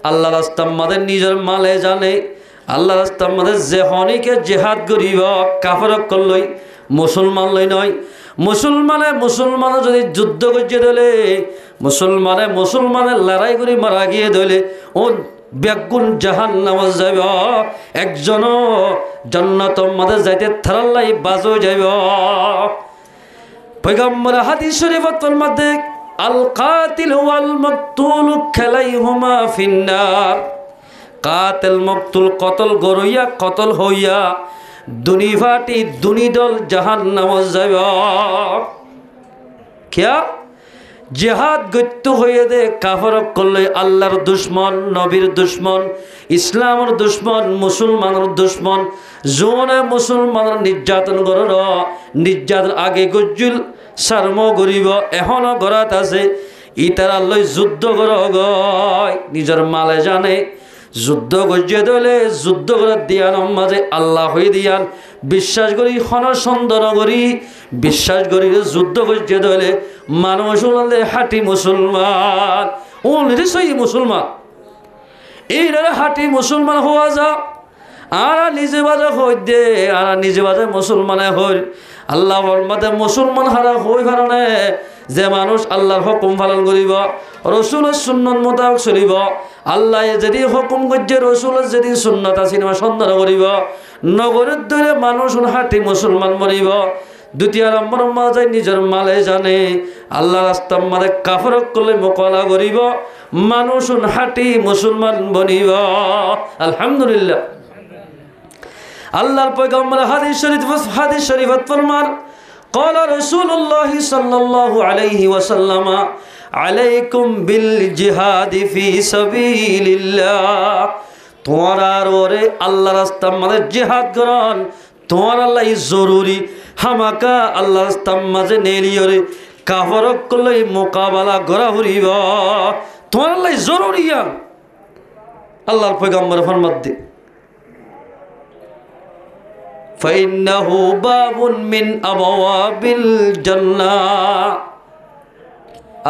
আল্লাহ রাস্তার মাঝে নিজের মালে জানে আল্লাহ রাস্তার মাঝে যে হনিকে জেহাদ করিব কাফের করলই মুসলমান লই নয় মুসলমানে যদি যুদ্ধ করছে দিলে মুসলমানের লড়াই করে মারা গিয়ে দিলে ও বেগুন জাহান্নামে যাইব একজনও জান্নাতের মাঝে যাইতে থারাল্লাই বাজো যাইব পয়গম্বর হাদিস শরীফের মধ্যে আল কাতিল ওয়াল মাকতুল খালাইহুমা ফিন্নার কাতিল মাকতুল কতল গরইয়া কতল হইয়া দুনি ফাটি দুনি দল জাহান্নামে যাইব কিয়া জিহাদ গত্য হয়ে দে কাফর করলে আল্লাহর দুশ্মন নবীর দুশ্মন ইসলামের দুশ্মন মুসলমানের দুশ্মন জোনে মুসলমানের নির্যাতন করর নির্যাতন আগে গজ্জুল সারম গরিব এখনো গরাত আছে ইতারা লই যুদ্ধ কর গয় নিজের মালে জানে যুদ্ধ গজ্জে দলে যুদ্ধ করে দিয়ান মাঝে আল্লাহ হয়ে দিয়ান বিশ্বাস করি ক্ষণ সুন্দর করি বিশ্বাস করি যুদ্ধ গজ্জে দলে মানুষ হলে হাঁটি মুসলমান ও নিশ্চয়ই মুসলমান এই হাঁটি মুসলমান হওয়া যা আর নিজে বাজে হই দে আর নিজে বাজে মুসলমানে হই আল্লাহ মাঝে মুসলমান হারা হই কারণে যে মানুষ আল্লাহর হুকুম পালন করিব রসুলের সুন্নত মোতাবেক চলিব আল্লাহ যদি হুকুম করছে রসুলের যদি সুন্নত সিনেমা সন্ধান করিব নগরের ধরে মানুষ হাঁটি মুসলমান মরিব দ্বিতীয় নম্বর মাঝে নিজের মালে জানে আল্লাহ রাস্তার মাঝে কাফর করলে মোকালা করিব মানুষ হাঁটি মুসলমান বনিব আলহামদুলিল্লাহ আল্লাহর পয়গম্বর হাদিস শরীফত ফরমান قال رسول الله صلى الله عليه وسلم عليكم بالجهاد في سبيل الله তোমার ওরে আল্লাহ রাস্তার মাঝে জিহাদ করন তোমার আল্লাহ জরুরি হামাকা আল্লাহ রাস্তার মাঝে নেলিয়রে কাফর করলে মোকাবেলা করা হইব তোমার আল্লাহ জরুরি আল্লাহর পয়গম্বর ফরমাতে فإنه باب من أبواب الجنة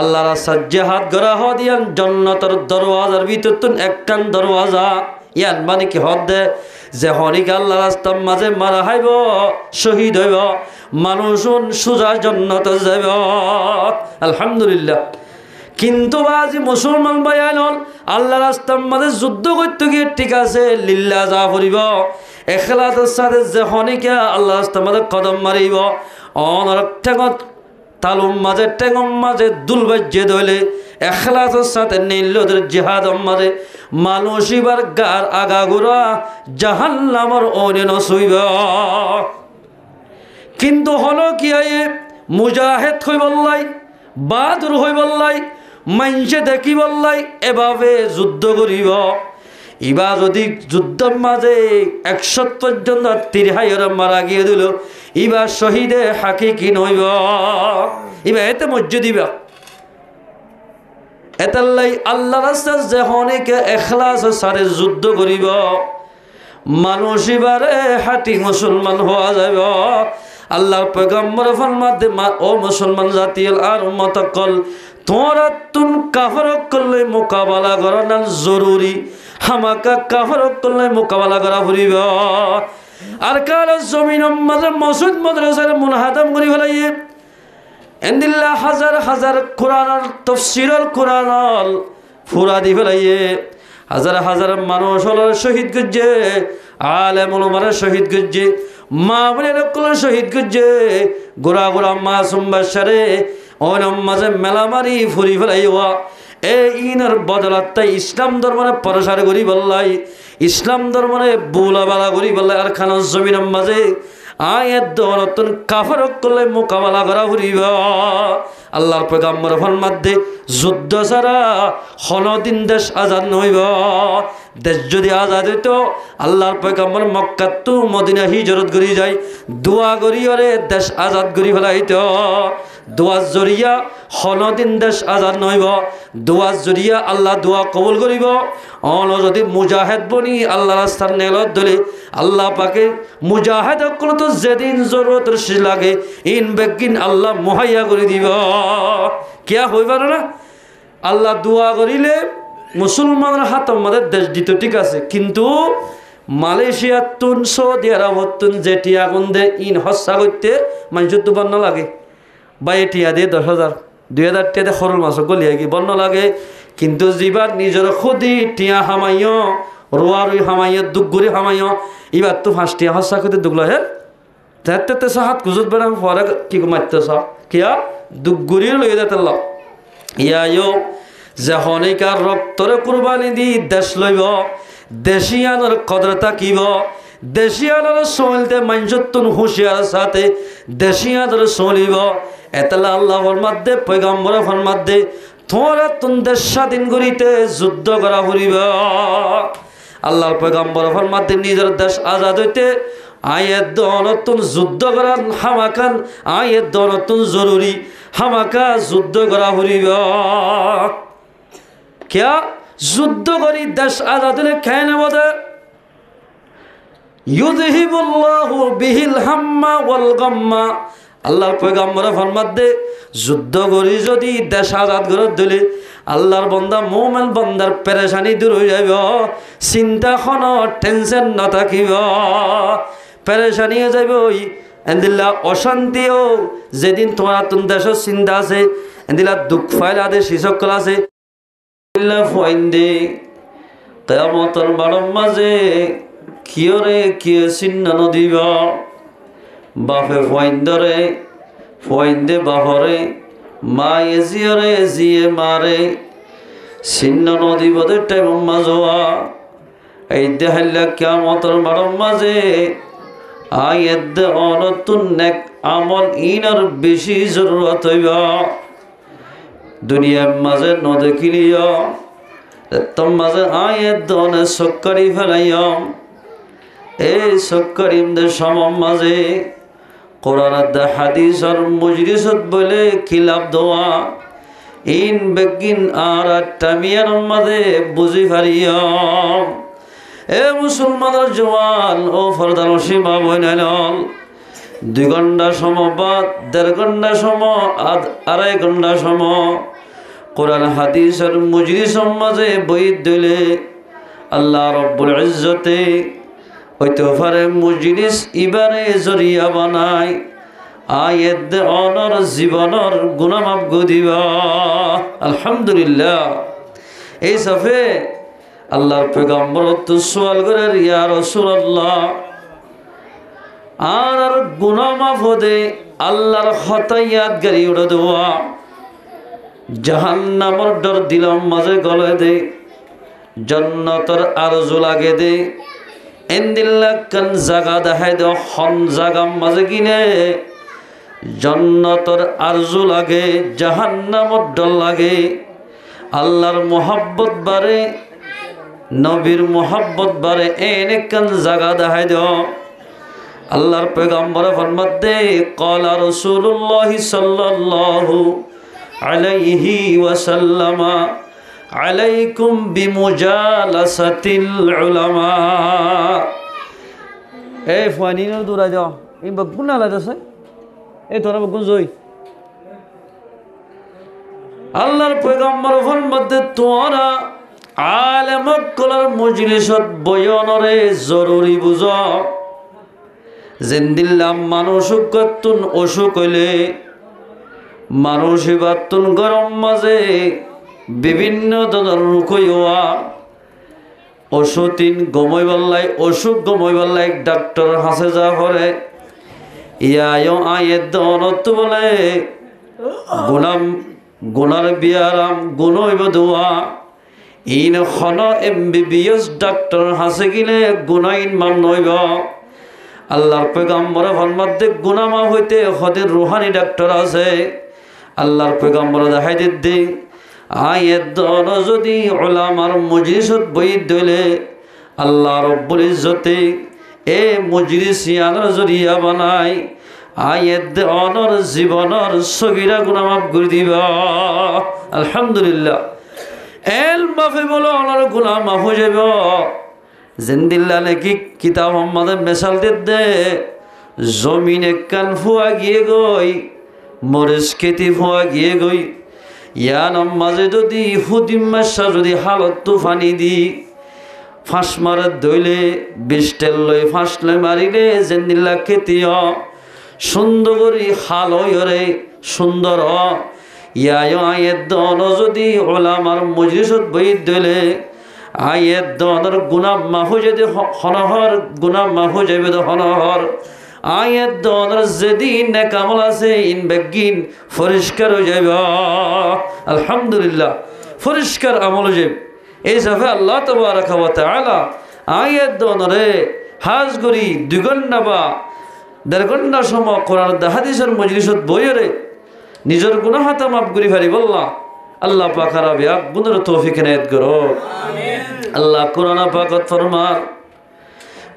আল্লাহ রাস্তায় জিহাদ করা হদিয়ান জান্নাতের দরওয়াজার ভিতর একখান দরওয়াজা ইয়ান মানে কি হদ দে যে হরিক আল্লাহ রাস্তার মাঝে মারা হইব শহীদ হইব মানুষ সোজা জান্নাতে যাইব আলহামদুলিল্লাহ কিন্তু আজি মুসলমান ভাই আইন আল্লাহ রাস্তার মাঝে যুদ্ধ করতে গিয়ে ঠিক আছে লিল্লাহ যা করিব এখলাসের সাথে যে হনিকে আল্লাহ রাস্তার মাঝে কদম মারিব অনরক ঠেঙত তালুম মাঝে টেঙম মাঝে দুল বাজ্যে ধইলে এখলাসের সাথে নীলদের জিহাদ মাঝে মানুষ এবার গার আগাগুড়া জাহান্নামের অনে নসইব কিন্তু হলো কি আয়ে মুজাহিদ হই বললাই বাহাদুর হই বললাই মাইনসে দেখি বললাই এভাবে যুদ্ধ করিব ইবা যদি যুদ্ধের মাঝে 100 পর্যন্ত 30,000 মারা গিয়ে দিল ইবা শহীদে হাকিকি নইব ইবা এতে মজ্জু দিবা এতাল্লাই আল্লাহ রাস্তায় যে হনিকে এখলাসের সাথে যুদ্ধ করিব মানুষ এবারে হাঁটি মুসলমান হওয়া যাব আল্লাহর পয়গম্বর ফরমাতে ও মুসলমান জাতির আর উম্মত কল তোরা তুন কাফর করলে মোকাবেলা করা না জরুরি হামাকা কাফর করলে মোকাবেলা করা ফুরিব আর কার জমিন মাঝে মসজিদ মাদ্রাসার মুনাহাদাম করি ফেলাইয়ে এন্দিল্লা হাজার হাজার কোরআন তফসিরুল কোরআন ফুরা দি ফেলাইয়ে হাজার হাজার মানুষ হল শহীদ গজ্জে আলেম ওলামারা শহীদ গজ্জে মা বোনের শহীদ গজ্জে গোড়া গোড়া মাসুম বাশারে ওনম মাঝে মেলামারি ফুরি ফেলাইয়া এই ইনের বদলাত ইসলাম ধর্মে প্রসার করি বললাই ইসলাম ধর্মে বুলাবালা করি বললাই আর খান জমিনের মাঝে আয়াত দৌলতন কাফর করলে মোকাবেলা করা ফুরিব আল্লাহর পয়গম্বর ফরমাতে যুদ্ধ ছাড়া কোনদিন দেশ আজাদ নইব দেশ যদি আজাদ হইত আল্লাহর পয়গম্বর মক্কা টু মদিনা হিজরত করি যায় দোয়া করি ওরে দেশ আজাদ করি ফেলাইত দোয়ার জরিয়া কোনদিন দেশ আজাদ নইব দোয়ার জরিয়া আল্লাহ দোয়া কবুল করিব অন যদি মুজাহিদ বনি আল্লাহ রাস্তার নেলত ধরে আল্লাহ পাকে মুজাহিদ সকল তো যেদিন জরুরত লাগে ইন বেগিন আল্লাহ মুহাইয়া করে দিব কিয়া হইবার না আল্লাহ দোয়া করিলে মুসলমানের হাত আমাদের দেশ দিত ঠিক আছে, কিন্তু মালয়েশিয়া তুন সৌদি আরব তুন যে টিয়া গুন দে ইন হস্যা করতে মানুষের তো বন্য লাগে, বা এ টিয়া দিয়ে 10,000 2,000 টিয়া দিয়ে সরল মাছ গলিয়া কি বন্য লাগে। কিন্তু যিবার নিজের খুদি টিয়া হামাইয় রোয়া রুই হামাইয় দুগুরি হামাইয় এবার তো 5 টিয়া হস্যা করতে দুগলো হে যাতে হাত গুজত বেড়া পরে কি মারতেছ কিয়া দুগুরি লইয়া যেতে ল ইয়ায়ও যে হনিকার রক্তরে কুরবানি দি দেশ লইব, দেশিয়ানোর কদর থাকিব, দেশিয়ানোর চলতে মানুষত্বন হুঁশিয়ার সাথে দেশিয়ানোর চলিব। এতলা আল্লাহর মধ্যে পয়গম্বর ফরমাদ্দে তোমরা তুন দেশ স্বাধীন করিতে যুদ্ধ করা ফুরিব। আল্লাহর পয়গম্বর ফরমাদ্দে নিজের দেশ আজাদ হইতে আয়ের দনতুন যুদ্ধ করার হামাকান আয়ের দনতুন জরুরি হামাকা যুদ্ধ করা ফুরিব। क्या যুদ্ধ করি দেশ আজাদ হলে খেয়ে নেব দে ইউযহিবুল্লাহু বিহিল হাম্মা ওয়াল গাম্মা। আল্লাহর পয়গম্বর ফরমাত দে যুদ্ধ করি যদি দেশ আজাদ করে দিলে আল্লাহর বান্দা মুমিন বান্দার পেরেশানি দূর হয়ে যাইব, চিন্তা কোনো টেনশন না থাকিব, পেরেশানি হয়ে যাইব এন্দিল্লা অশান্তিও। যেদিন তোমার তুন দেশের চিন্তা আছে এন্দিল্লা দুঃখ ফাইল আদে শিশকল আছে ফাইন্দে কেয়ামতের বারম মাঝে কিয়রে কিয়ে চিহ্ন নদীব বাপে ফাইন্দরে ফাইন্দে বাহরে মায়ে জিয়রে জিয়ে মারে চিহ্ন নদীবদের টাইম মাজোয়া এই দেহাল্লা কেয়ামতের বারম মাঝে আয়েদ অনতুন নেক আমল ইনার বেশি জরুরত হইব। দুনিয়ার মাঝে নদেখিলিও তোর মাঝে আয়ের দনে সক্কারি ফেলাইও এই সক্কারিমদের সম মাঝে কোরআন হাদিসর মজলিসত বলে খিলাফ দোয়া ইন বেগিন আর টামিয়ার মাঝে বুঝি ফারিও। এ মুসলমানের জওয়ান ও ফরদান সীমা বইনাল 2 ঘন্টা সময় বা 1.5 ঘন্টা সময় 2.5 ঘন্টা সময় কোরআন হাদিসের মজলিসের মাঝে বই দিলে আল্লাহ রব্বুল ইজ্জতে হইতে পারে মজলিস ইবারে জরিয়া বানায় আয়েদ অনর জীবনের গুনাহ মাফ দিবা। আলহামদুলিল্লাহ। এই সাফে আল্লাহর পয়গম্বর তো সওয়াল করে ইয়া রাসূলুল্লাহ আর গুনাহ মাফ হদে আল্লাহর খতায়াত গারি উড়ে দেওয়া জাহান্নামের ডর দিলাম মাঝে গলে দে জান্নাতের আরজু লাগে দে এন্দিল্লা কান জাগা দেখাই দে হন জাগা মাঝে কিনে জান্নাতের আরজু লাগে জাহান্নামের ডর লাগে। আল্লাহর মোহাব্বত বাড়ে নবীর মোহাব্বত বাড়ে এনে কান জাগা দেখাই দে। আল্লাহর পয়গম্বর ফরমাত দে ক্বালা রাসূলুল্লাহ সাল্লাল্লাহু আলাইহি ওয়াসাল্লাম আলাইকুম বিমুজালাসাতিল উলামা। এই ফানিনো দূরা যাও এই বগুন না লাদাছে এই তোরা বগুন জই আল্লাহর পয়গম্বর ফরমাত দে তোরা আলেম কলার মজলিসত বয়ানরে জরুরি বুঝা জিন্দিল্লাম মানুষ কতুন অসুখ হইলে মানুষ বাতুন গরম মাঝে বিভিন্ন ধরনের রোগ হইয়া অসুতিন গমই বললাই অসুখ গমই বললাই ডাক্তার হাসে যা করে ইয়ায়ও আয়ের দনত বলে গুনাম গুনার বিয়ারাম গুণ হইব দোয়া ইন খন MBBS ডাক্তার হাসে গিলে গুনাইন মাম নইব। আল্লাহর পয়গম্বর ফরমাত দে গুনাহ মাফ হইতে হদের রুহানি ডাক্তার আছে। আল্লাহর পয়গম্বর দেখাই দে আয়ের দন যদি উলামার মজলিসত বই দিলে আল্লাহ রব্বুল ইজ্জতে এ মজলিসিয়ানের জরিয়া বানায় আয়ের দনর জীবনের সগীরা গুনাহ মাফ করে দিবা। আলহামদুলিল্লাহ। এল মাফে বলো ওনার গুনাহ মাফ হয়ে যাবে। জিন্দিল্লা নাকি কিতাব আমাদের মেশাল দে জমিনে কান ফুয়া গিয়ে গই মরিচ খেতি ফুয়া গিয়ে গই ইয়ানম মাঝে যদি হুদিম মাসা যদি হালত তুফানি দি ফাঁস মারে দইলে বিষ্টেল লই ফাঁস লই মারিলে জেন্দিল্লা খেতিয় সুন্দর করি হাল হইরে সুন্দর ইয়ায় আয়ের দন যদি ওলামার মজলিসত বই দইলে আয়ের দনের গুনাহ মাফু যদি হনহর গুনাহ মাফু যাবে তো হনহর আয়ের দনের যেদিন নেকামল আছে ইন বেগিন পরিষ্কার হয়ে যাবে আলহামদুলিল্লাহ পরিষ্কার আমল যাবে এই সাফে আল্লাহ তাবারাকা ওয়া তাআলা আয়ের দনরে হাজ করি 2 ঘন্টা বা 1.5 ঘন্টা সময় কোরআন হাদিসের মজলিসত বইরে নিজের গুনাহ হাতা মাফ করি পারিব আল্লাহ পাক রাবে গুনার তৌফিক ইনায়াত করো আমিন আল্লাহ কোরআন পাকত ফরমান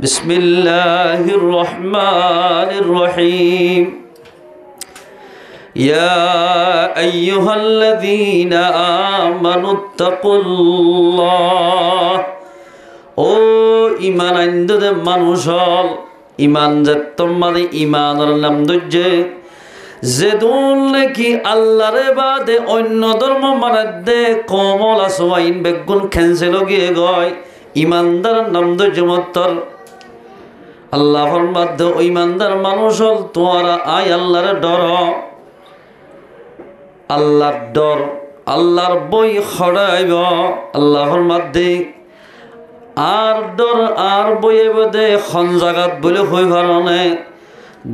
বিসমিল্লাহির রহমানির রহিম ইয়া আইয়ুহাল্লাযীনা আমানুত্তাকুল্লাহ ও ঈমান আনন্দে মানুষ হল ঈমান যত্তমারে ঈমানের নাম দজ্জে যেদুন নাকি আল্লাহরে বাদে অন্য ধর্ম মানাদে কমল আসওয়াইন বেগুন খেনসেল গিয়ে গয় ইমানদার নাম দজমতর আল্লাহর মধ্যে ওই ইমানদার মানুষ হল তোরা আয় আল্লাহর ডর আল্লাহর ডর আল্লাহর বই খড়াইব আল্লাহর মধ্যে আর ডর আর বইয়ে বদে খন জাগাত বলে হই ভারণে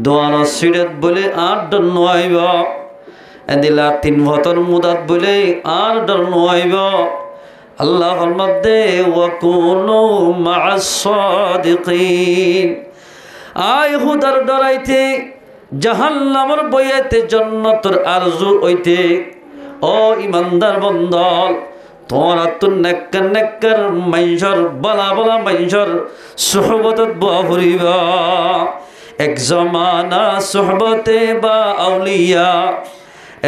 দোয়ানো সিডেত বলে আর ডর নোয়াইব এদিলা 3 বছর মুদাত বলে আর ডর নোয়াইব আল্লাহর মধ্যে ওয়াকুনু মা'আস সাদিকিন আয় হুদার ডরাইতে জাহান্নামের বইয়েতে জান্নাতের আরজু হইতে ও ইমানদার বন্দল তোরা তো নেককার নেককার মাইনসর বালা বালা মাইনসর সুহবতত বহরিবা এক জমানা সুহবতে বা আউলিয়া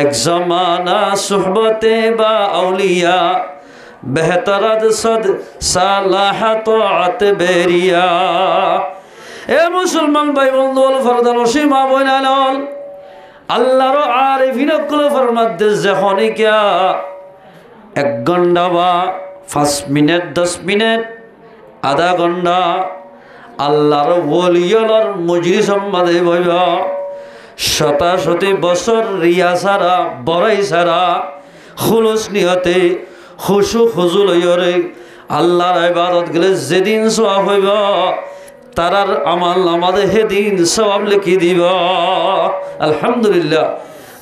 এক জমানা সুহবতে বা আউলিয়া বেহতরাদ সদ সালাহত বেরিয়া এ মুসলমান ভাই বন্ধু ফরদান সীমা বইনাল আল্লাহর আরিফিন কুল ফরমাতে যখনই কিয়া 1 ঘন্টা বা 5 মিনিট 10 মিনিট আধা ঘন্টা আল্লাহর ওলিয়র মজলিস সম্মাদে বইবা শত বছর রিয়া সারা বড়াই সারা খুলুস নিয়তে খুশু খুজুল হইরে আল্লাহর ইবাদত গেলে যেদিন সওয়াব হইব তারার আমাল আমাদের সেদিন সওয়াব লিখি দিব আলহামদুলিল্লাহ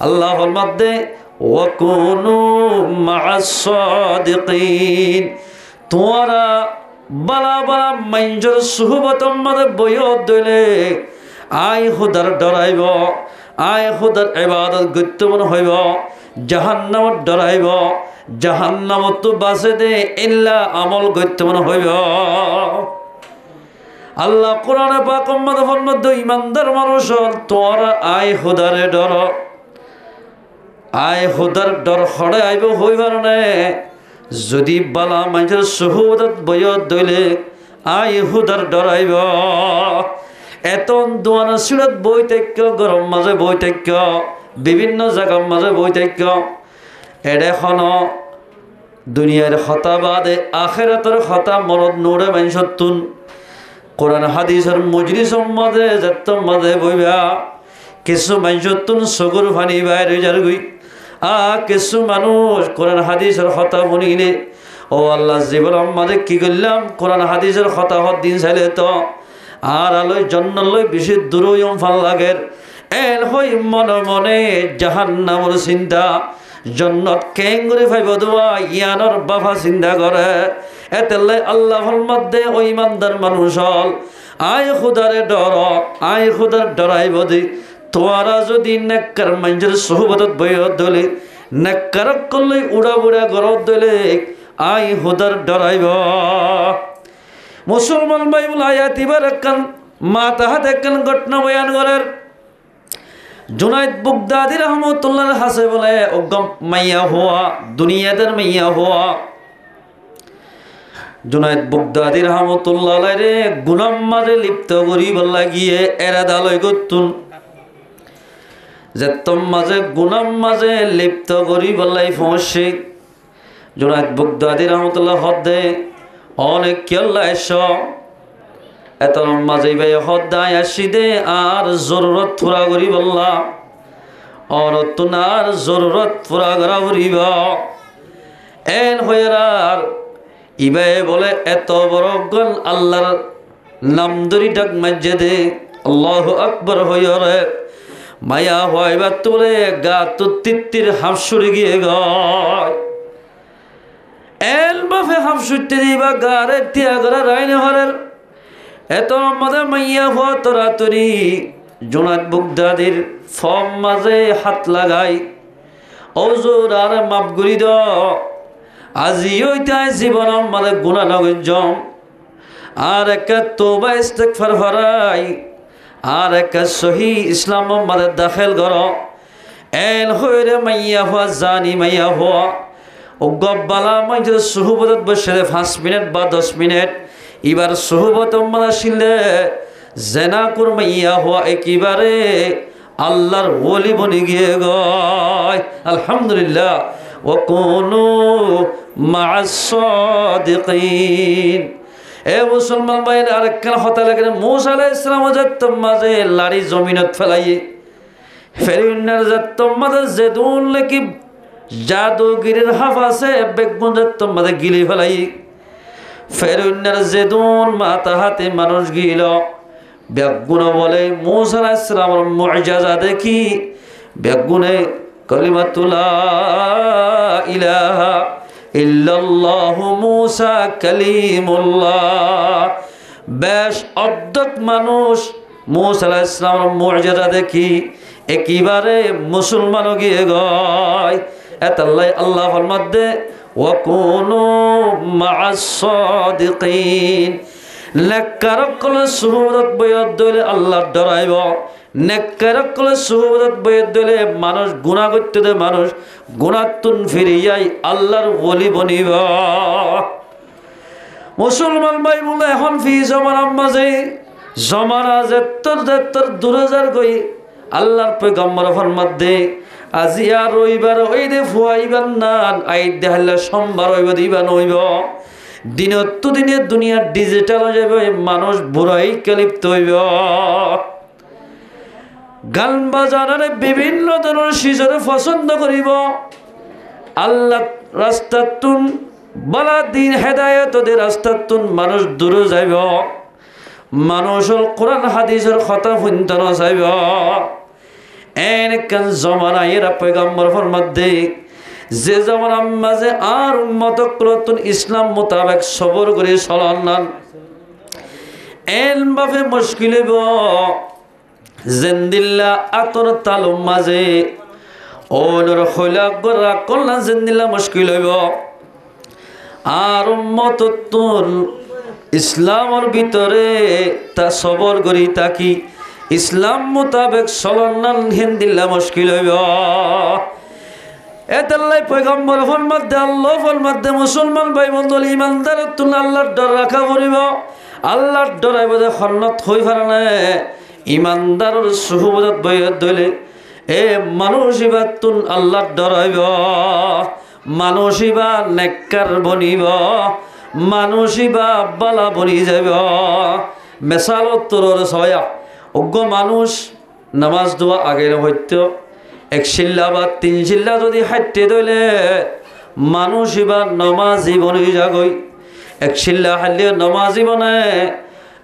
আল্লাহর মধ্যে ওয়াকুনু মা'আস সাদিকিন তোরা বালা বালা মাইনজর সুহবতম মধ্যে বইয় দইলে আয় খুদার ডরাইব আয় খুদার ইবাদত গত্যমন হইব জাহান্নামত ডরাইব জাহান্নামত তো বাঁচে দে ইল্লা আমল গত্যমন হইব আল্লাহ কোরআনে পাক মধ্যে ইমানদার মানুষ তোরা আয় খুদারে ডর আয় খুদার ডর খড়ে আইব হইবার নে যদি বালা মানুষের সুহবতত বইয় দইলে আয় খুদার ডরাইব এত দোয়ানা সিড়ত বই থাক্য গরম মাঝে বই থাক্য বিভিন্ন জায়গার মাঝে বই থাক্য এডেখন দুনিয়ার হতা বাদে আখেরাতের হতা মরদ নোড়ে মানুষতুন কোরআন হাদিসের মজলিসের মাঝে যত্তম মাঝে বইবা কিছু মানুষতুন সগুর ফানি বাইরে যার গই কিছু মানুষ কোরআন হাদিসের হতা বনিলে ও আল্লাহ জীবন মাঝে কি করলাম কোরআন হাদিসের হতা হত দিন চাইলে তো আর আলোয় জন্ম লই বেশি দূরম ভাল লাগের এন হই মনে মনে জাহান্নামের চিন্তা জন্নত কেঙ্গুরি ভাইব দোয়া ইয়ানোর বাবা চিন্তা করে এতেলে আল্লাহর মধ্যে ওই ইমানদার মানুষ হল আয় খুদারে ডর আয় খুদার ডরাইব দি তোরা যদি নেককার মানুষের সুহবতত বইয় দলে নেককার করলে উড়া বুড়া গরত দলে আয় খুদার ডরাইব মুসলমান ভাই বলে আয়াত এবার একখান মা তাহাত একখান ঘটনা বয়ান করার জুনাইদ বুগদাদি রহমতুল্লাহ হাসে বলে অগম মাইয়া হওয়া দুনিয়াদের মাইয়া হওয়া জুনাইদ বুগদাদি রহমতুল্লাহ রে গুনাহ মাঝে লিপ্ত করিবার লাগিয়ে এরাদালয় করতুন যে তোম মাঝে গুনাম মাঝে লিপ্ত করি বললাই ফসে জোনায়েদ বাগদাদী রহমতুল্লাহ হদ্দে অনেক কেল্লা এস এত মাঝে ভাই হদ্দায় আসি দে আর জরুরত পুরা করি বললা অরতুনার জরুরত পুরা করা করিব এন হইয়ার ইবে বলে এত বড় গল আল্লাহর নাম ধরি ডাক মাঝে দে আল্লাহু আকবার হইরে মায়া হইবা তোলে গা তো তিত্তির হাফসুরে গিয়ে গয় এল বাফে হাফসুরতে দিবা গারে তিয়া গরা রাইনে হরের এত মদে মাইয়া হওয়া তোরা তরি জোনায়েদ বাগদাদীর ফম মাঝে হাত লাগাই ওজোর আর মাপ গুড়ি দ আজি ওইটাই জীবন মানে গুণা নগঞ্জম আর একা তোবা ইস্তেগফার ফরাই আর একা সহি ইসলাম মানে দাখিল কর এন হইরে মাইয়া হওয়া জানি মাইয়া হওয়া ও গব্বালা মাই যদি সুহবতত বসে 5 মিনিট বা 10 মিনিট এবার সুহবত মানে শিলে জেনা কর মাইয়া হওয়া একেবারে আল্লাহর ওলি বনি গিয়ে গয় আলহামদুলিল্লাহ ওয়াকুনু মা'আস সাদিকিন এ মুসলমান ভাইয়ের আরেকখান হতা লাগে মূসা আলাইহিস সালাম যত্তম মাঝে লাড়ি জমিনত ফেলাই ফেরিউনের যত্তম মাঝে জেদুন লেকি জাদুগিরির হাফাসে বেগুন যত্তম মাঝে গিলি ফেলাই ফেরিউনের জেদুন মাথা হাতে মানুষ গিল বেগুন বলে মূসা আলাইহিস সালামের মুআজিজা দেখি বেগুনে কালিমাতু লা ইলাহা ইল্লাল্লাহু মূসা কালিমুল্লাহ বেশ অর্ধেক মানুষ মূসা আলাইহিস সালামের মুআজিজা দেখি একেবারে মুসলমান গিয়ে গয় এতাল্লাই আল্লাহ ফরমাদে ওয়াকুনু মা'আস সাদিকিন নেককারকল সুহবত বয়দ দলে আল্লাহর ডরাইব নেককারকল সুহবত বয়দ দলে মানুষ গুনাহ করতে দে মানুষ গুনাহতুন ফিরিয়াই আল্লাহর ওলি বনিব মুসলমান ভাই বলে এখন ফি জমানার মাঝে জমানা যেত্তর 2000 কই আল্লাহর পয়গম্বর ফরমাত দে আজি আর রবিবার ওই দে ফুয়াইবার না আই দেহলা সোমবার হইব দিবান হইব দিনত দিনে দুনিয়া ডিজিটাল হয়ে যাবে মানুষ বুড়াই লিপ্ত হইব গান বাজারে বিভিন্ন ধরনের সিজরে পছন্দ করিব আল্লাহ রাস্তাতুন বলা দিন হেদায়েত ওদের রাস্তাতুন মানুষ দূরে যাইব মানুষের কোরআন হাদিসের কথা শুনতে না চাইব এনেকান জমানা এরা পয়গম্বর ফরমাত দে যে জমানার মাঝে আর উম্মত ক্রতুন ইসলাম মোতাবেক সবর করে চলান এন বাফে মুশকিল হইব জেন্দিল্লা আতর তালুম মাঝে ওনর হইলা গরা কল্লা জেন্দিল্লা মুশকিল হইব আর উম্মত তুন ইসলামের ভিতরে তা সবর করি তাকি ইসলাম মোতাবেক চলান হিন্দিল্লা মুশকিল হইব এতাল্লাই পয়গম্বর ফরমাত দে আল্লাহ ফরমাত দে মুসলমান ভাই বন্ধু ইমানদার তুন আল্লাহর ডর রাখা করিব আল্লাহর ডরাইব যে খন্নত হই পারে না ইমানদারের সুহবত বইয়ত দইলে এ মানুষিবা তুন আল্লাহর ডরাইব মানুষিবা নেককার বনিব মানুষিবা বালা বনি যাব মেসালত তোর ছয়া অজ্ঞ মানুষ নামাজ দোয়া আগে হইতো 1 শিল্লা বা 3 শিল্লা যদি হাঁটতে দইলে মানুষ এবার নমাজি বনি যাগই 1 শিল্লা হারলে নমাজি বনে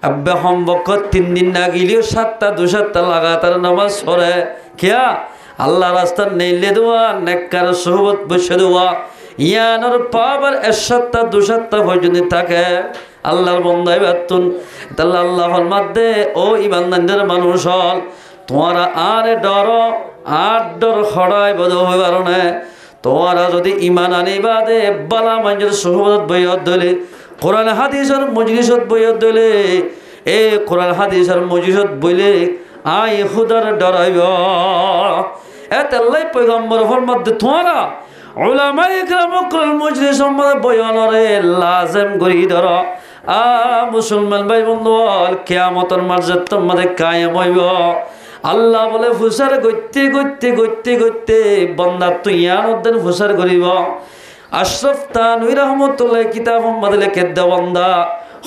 আব্বা সম্পর্ক 3 দিন না গেলেও 7টা 2-7টা লাগাতার নামাজ পড়ে কিয়া আল্লাহ রাস্তা নেইলে দোয়া নেককার সুহবত বসে দোয়া ইয়ানোর পাবার 1-7টা 2-7টা পর্যন্ত থাকে আল্লাহর বন্দাই বাতুন তাহলে আল্লাহর মধ্যে ও ইমানদারদের মানুষ হল তোমারা আরে ডর আর ডর খড়াই বদ হইবার না তোমারা যদি ইমান আনিবা দে বালা মানুষের সুহবত বইয়ত দলে কোরআন হাদিসের মজলিসত বইয়ত দলে এ কোরআন হাদিসের মজলিসত বইলে আই খুদার ডরাইব এত আল্লাহ পয়গম্বর ফরমাত দে তোমারা উলামায়ে কেরাম কোরআন মজলিস মধ্যে বয়ানরে লাজিম করি ধর মুসলমান ভাই বন্ধু কিয়ামতের মাঝে তোমাদের কায়েম হইব আল্লাহ বলে ফুসার করতে করতে করতে করতে বন্দা তুই ইয়ান উদ্দিন ফুসার করিব আশরাফ তানভীর রহমতুল্লাহ কিতাব মধ্যে লেখে দে বন্দা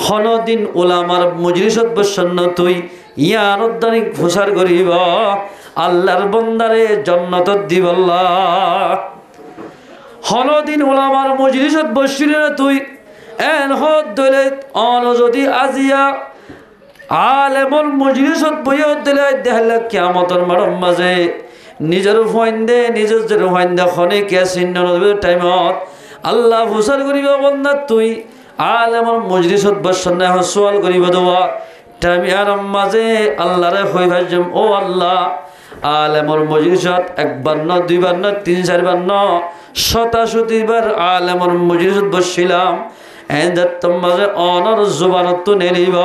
হনদিন ওলামার মজলিসত বসন্ন তুই ইয়ান উদ্দিন ফুসার করিব আল্লাহর বন্দারে জান্নাত দিব আল্লাহ হনদিন ওলামার মজলিসত বসিলে তুই এন হদ দলে অন যদি আজিয়া আলেমর মজলিসত বইয়া দিলে দেহলা কিয়ামতের মাঠের মাঝে নিজের ফাইন্দে নিজের ফাইন্দে খনে কে চিহ্ন টাইমত আল্লাহ ফুসার করিব বন্দা তুই আলেমর মজলিসত বসন না সওয়াল করিব দেওয়া টাইমিয়ার মাঝে আল্লাহরে হই ভাজম ও আল্লাহ আলেমর মজলিসত একবার ন দুইবার ন তিন চারবার ন 87 বার আলেমর মজলিসত বসছিলাম এন্দার মাঝে অনর জুবানত নেলিব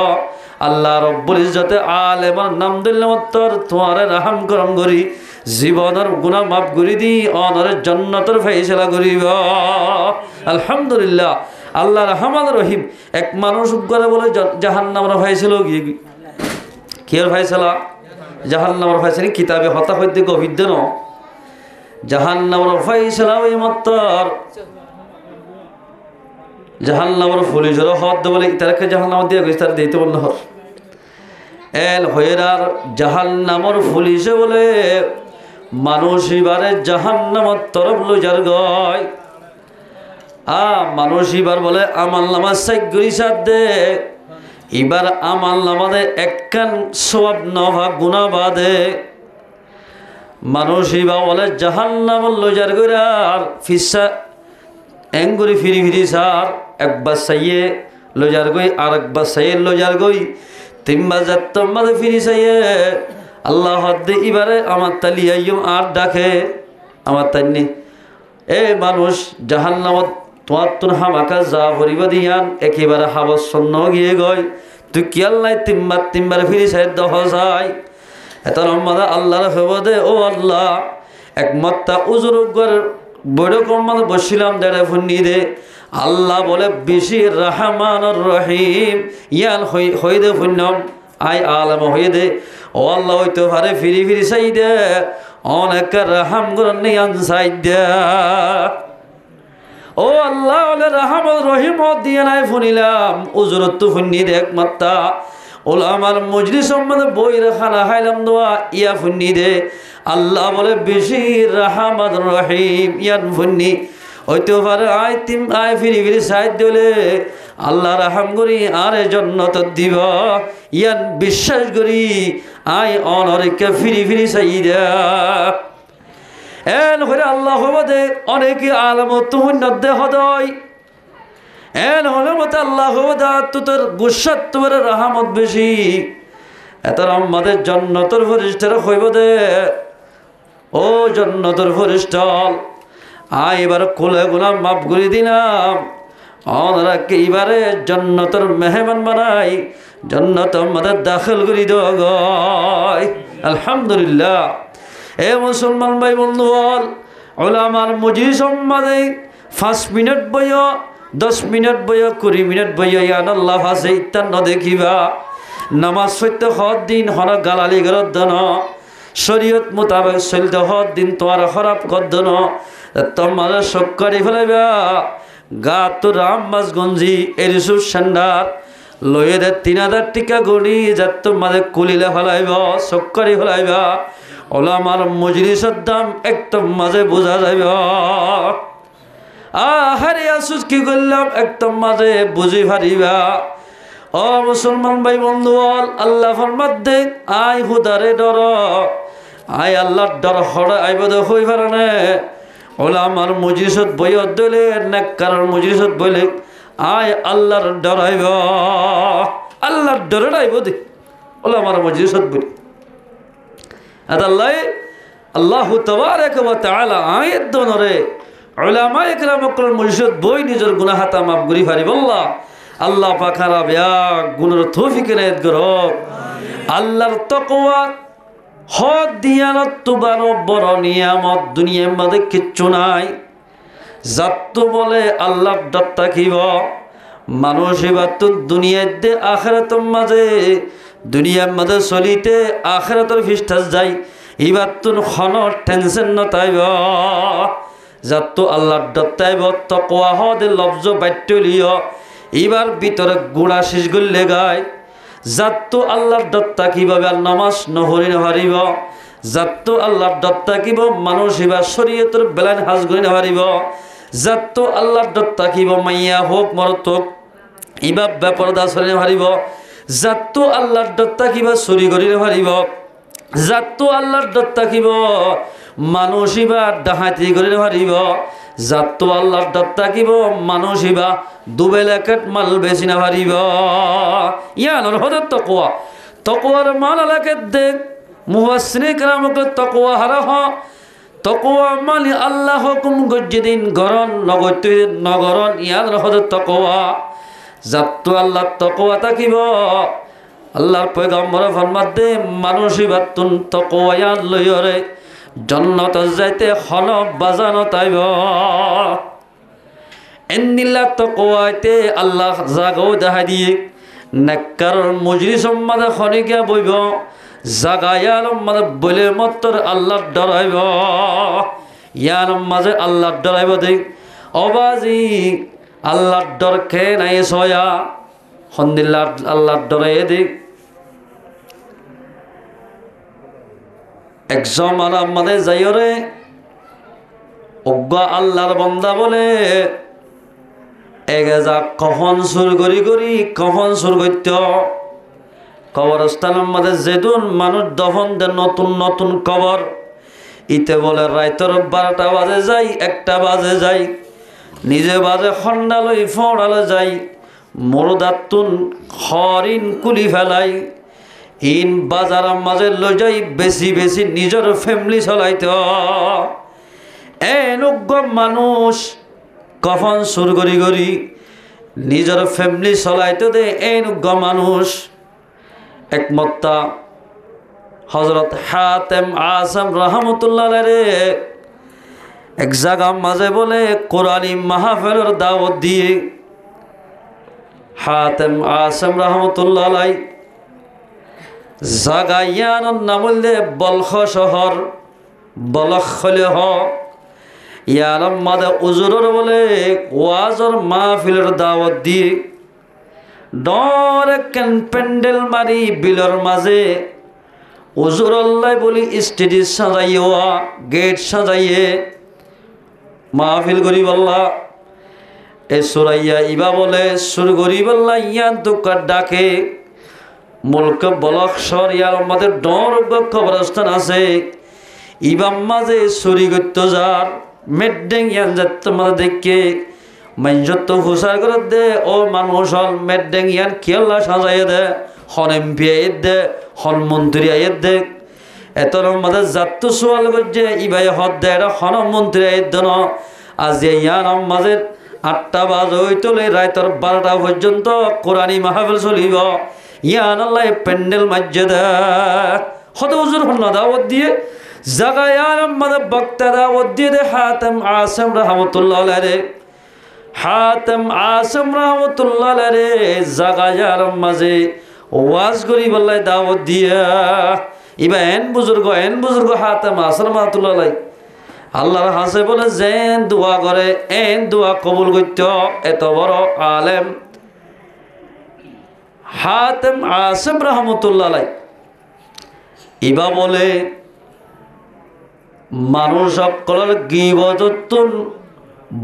আল্লাহ রব্বুল ইজ্জতে আলেমর নাম দিলাম তোর তোমারে রহম করম করি জীবনের গুনাহ মাফ করে দি অনরে জান্নাতের ফয়সালা করিব আলহামদুলিল্লাহ আল্লাহ রহমান রহিম এক মানুষ করে বলে জাহান্নামের ফয়সালা কি এর ফয়সালা জাহান্নামের ফয়সালা কিতাবে হতা হইতে গভিদ্য ন জাহান্নামের ফয়সালা ওই মাত্র জাহান্নামের পুলিশের হদ বলে তারকে জাহান্নাম দিয়ে গেছে তার দিতে বলল এল হয়েরার জাহান্নামের পুলিশে বলে মানুষ এবারে জাহান্নামের তরফ লইজার গয় মানুষ এবার বলে আমার নামা সাইগুরি সাদ দে এবার আমার নামাদে একখান সওয়াব নভা গুনাহ বাদে মানুষ এবার বলে জাহান্নামের লইজার গইরার ফিসা এঙ্গুরি ফিরি ফিরি সার একবার সাইয়ে লজার গই আর একবার সাইয়ে লজার গই তিনবার যাত্তর মাঝে ফিরি সাইয়ে আল্লাহ হদ্দে এবারে আমার তালিয়াইম আর ডাকে আমার তাইনি এ মানুষ জাহান্নামত তোমার তোর হামাকা যা ভরিব দিয়ান একেবারে হাবসন্ন গিয়ে গই তুই কি আল্লাহ তিনবার ফিরি সাইয়ে দহ যায় এত রহমাদা আল্লাহর হব দে ও আল্লাহ একমাত্রা উজুরগর বৈরকম মানে বসছিলাম দেড়ে ফুন্নি দে আল্লাহ বলে বেশি রহমান রহিম ইয়ান হই দে ফুন্নম আই আলম হয়ে দে ও আল্লাহ হইতে পারে ফিরি ফিরি চাই দে অনেক রহম করেন ইয়ান চাই দে ও আল্লাহ বলে রহমান রহিম দিয়ে নাই ফুনিলাম উজুরত তো ফুন্নি দে একমাত্রা ওলামার মজলিস সম্বন্ধে বই খানা খাইলাম দোয়া ইয়া ফুন্নি দে আল্লাহ বলে বেশি রহমান রহিম ইয়ান ফুন্নি হইতে পারে আয় ফিরি ফিরি সাইড দিলে আল্লাহ রাহাম করি আরে জান্নাত দিব ইয়ান বিশ্বাস করি আয় অনরেকে ফিরি ফিরি চাই দে এন করে আল্লাহ হবদে অনেকে আলামত হুন্নত দে হদয় এন হলে মতে আল্লাহ হবদা তোর গুসাত তোর রহমত বেশি এত আমাদের জান্নাতের ফেরেশতারা হইব দে ও জান্নাতের ফেরেশতাল এবার কোলে গুনাহ মাফ করে দিলাম ওনারা এবারে জান্নাতের মেহমান বানাই জান্নাত আমাদের দাখিল করে দেওয়া গয় আলহামদুলিল্লাহ এ মুসলমান ভাই বন্ধু বল ওলামার মজলিস আমাদের 5 মিনিট বইয় 10 মিনিট বইয় 20 মিনিট বইয় ইয়ান আল্লাহ আছে ইত্যান্ন দেখিবা নামাজ সত্য হদ দিন হন গালালি গরদ দন শরীয়ত মোতাবেক চলতে হদ দিন তোমার খারাপ গদ্দন তোমার সক্কারি ফেলাইবা গা তো রাম মাছ গঞ্জি এরিসুর সান্ডার লয়ে দে 3000 টিকা গড়ি যাত তোমাদের কুলিলে ফেলাইব সক্কারি ফেলাইবা ওলামার মজলিসের দাম একদম মাঝে বোঝা যাইব আহারে আসুস কি করলাম একদম মাঝে বুঝি পারিবা ও মুসলমান ভাই বন্ধু আল্লাহ ফরমাতে আয় হুদারে ডর আয় আল্লাহর ডর হড় আইব দে হই পারে ওলামার মজলিসত বইয়ত দলে নেককারের মজলিসত বইলে আয় আল্লাহর ডর আইব আল্লাহর ডরে আইব দে ওলামার মজলিসত বই আদাল্লাহ আল্লাহু তাবারাকা ওয়া তাআলা আয়াত দনরে উলামা ইকরামকল মজলিসত বই নিজের গুনাহ হাতা মাফ করি পারিব আল্লাহ পাক খারাপ ইয়া গুনার তৌফিক এনায়েত করুক আল্লাহর তাকওয়া হদ দিয়ানত তুবার বড় নিয়ামত দুনিয়ার মধ্যে কিচ্ছু নাই জাত বলে আল্লাহ ডর থাকিব মানুষ এবার তো দুনিয়াতে আখিরাতের মাঝে দুনিয়ার মধ্যে চলিতে আখিরাতের ফিস্টাস যাই এবার তুন খন টেনশন নতাইব যাতো আল্লাহর দত্তাইব তকওয়া হদে লফজ বাট্যলিও এবার ভিতরে গুড়া শেষ গলে গায় যাতো আল্লাহর দত্তা কিভাবে আর নামাজ নহরি নহারিব যাতো আল্লাহর দত্তা কিব মানুষ এবার শরীয়তের বেলান হাজ গরি নহারিব যাতো আল্লাহর দত্তা কিব মাইয়া হোক মরতক এবার বেপরদা সরি নহারিব যাতো আল্লাহর দত্তা কিবা চুরি করি নহারিব যাতো আল্লাহর দত্তা কিব মানুষ এবার ডাহাতি করে নহারিব যাতো আল্লাহর দত্তা কিব মানুষ এবার দুবেলাকাত মাল বেশি নহারিব ইয়ানোর হদর তকওয়া তকওয়ার মাল আলাকে দেখ মুফাসসিরিন কেরামকে তকওয়া হারাহ তকওয়া মানে আল্লাহ হুকুম গজ্জিদিন গরন নগতি নগরন ইয়ানোর হদর তকওয়া যাতো আল্লাহর তকওয়া তাকিব আল্লাহর পয়গম্বর ফরমাতে মানুষই বাতুন তকওয়া লইরে জান্নাত যাইতে হল বাজানো তাইব এন্দিল্লা তকওয়াতে আল্লাহ জাগাও দেখা দিয়ে নেককার মুজরিস সম্মাদে খনিকা বইব জাগায়ার মাঝে বলে মত্তর আল্লাহর ডরাইব ইয়ার মাঝে আল্লাহর ডরাইব দেখ অবাজি আল্লাহর ডর খে নাই সয়া হন্দিল্লা আল্লাহর ডরাই দেখ একজন আমাদের যাইরে অজ্ঞ আল্লাহর বন্দা বলে এগে যা কখন সুর করি করি কখন সুর করত কবরস্থানের মধ্যে যেদিন মানুষ দফন দেন নতুন নতুন কবর ইতে বলে রাইতর 12টা বাজে যাই 1টা বাজে যাই নিজে বাজে খন্ডালই ফড়ালে যাই মরদাতুন হরিণ কুলি ফেলাই ইন বাজারের মাঝে লই যাই বেশি বেশি নিজের ফ্যামিলি চলাইত এনুজ্ঞ মানুষ কখন সুর করি করি নিজের ফ্যামিলি চলাইতে দে এনুজ্ঞ মানুষ একমত্তা হযরত হাতেম আসম রহমতুল্লাহ রে এক জায়গা মাঝে বলে কোরআনী মাহফিলের দাওয়াত দিয়ে হাতেম আসম রহমতুল্লাহ আলাই জাগাইয়ানোর নাম হইলে বলখ শহর বলখলে হ ইয়ার মাদে উজুরের বলে ওয়াজর মাহফিলের দাওয়াত দিয়ে ডরে কেন প্যান্ডেল মারি বিলর মাঝে উজুর আল্লাহ বলি স্টেজ সাজাইয়া গেট সাজাইয়ে মাহফিল করি বল্লা এ সুরাইয়া ইবা বলে সুর করি বল্লা ইয়ান দোকার ডাকে মুলক বলকসর ইয়ার আমাদের ডর কবরস্থান আছে ইবাম মাঝে চুরি করতে যার মেড্ডেং ইয়ান যাত মাঝে দেখে মাইজত হুসার করে দে ও মানুষ হল মেড্ডেং ইয়ান খেলা সাজাইয়ে দে হন এমপি আইয়ে দে হন মন্ত্রী আইয়ে দে এতর মাঝে যাত সোয়াল করছে ইবাই হদ দে এটা হন মন্ত্রী আইয়ে দেন আজ ইয়ান মাঝে 8টা বাজ হইতলে রাইতর 12টা পর্যন্ত কোরআনী মাহফিল চলিব ইয়ান আল্লাহ প্যান্ডেল মসজিদ হত হুজুর হন্না দাওয়াত দিয়ে জাগায়ার মাঝে বক্তা দাওয়াত দিয়ে দে হাতেম আসম রহমতুল্লাহ রে হাতেম আসম রহমতুল্লাহ রে জাগায়ার মাঝে ওয়াজ করি বল্লাই দাওয়াত দিয়া ইবা এন বুজুর্গ হাতেম আসম রহমতুল্লাহ আল্লাহর হাসে বলে যেন দোয়া করে এন দোয়া কবুল করত এত বড় আলেম হাতেম আসম রহমতুল্লাহ ইবা বলে মানুষ সকলের গীবতন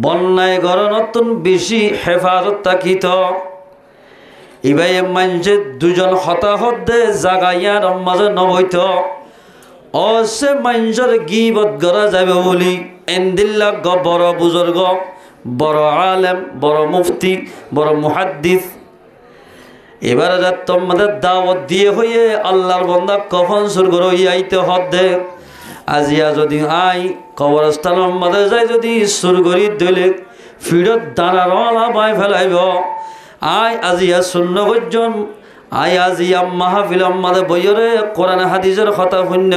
বন্যায় গরনতন বেশি হেফাজত থাকিত ইবাই মানছে দুজন হতাহত দে জাগাইয়ার মাঝে নবইত অসে মানুষের গীবত করা যাবে বলি এন্দিল্লা বড় বুজুর্গ বড় আলেম বড় মুফতি বড় মুহাদ্দিস এবারে যা তোমাদের দাওয়াত দিয়ে হয়ে আল্লাহর বান্দা কখন সুর করে আইতে হদে আজিয়া যদি আই কবরস্থানের মধ্যে যাই যদি সুর করি দিলে ফিরত দাঁড়ার বাই ফেলাইব আয় আজিয়া শূন্য পর্যন আয় আজিয়া মাহফিল মাদে বইরে কোরআন হাদিসের কথা শূন্য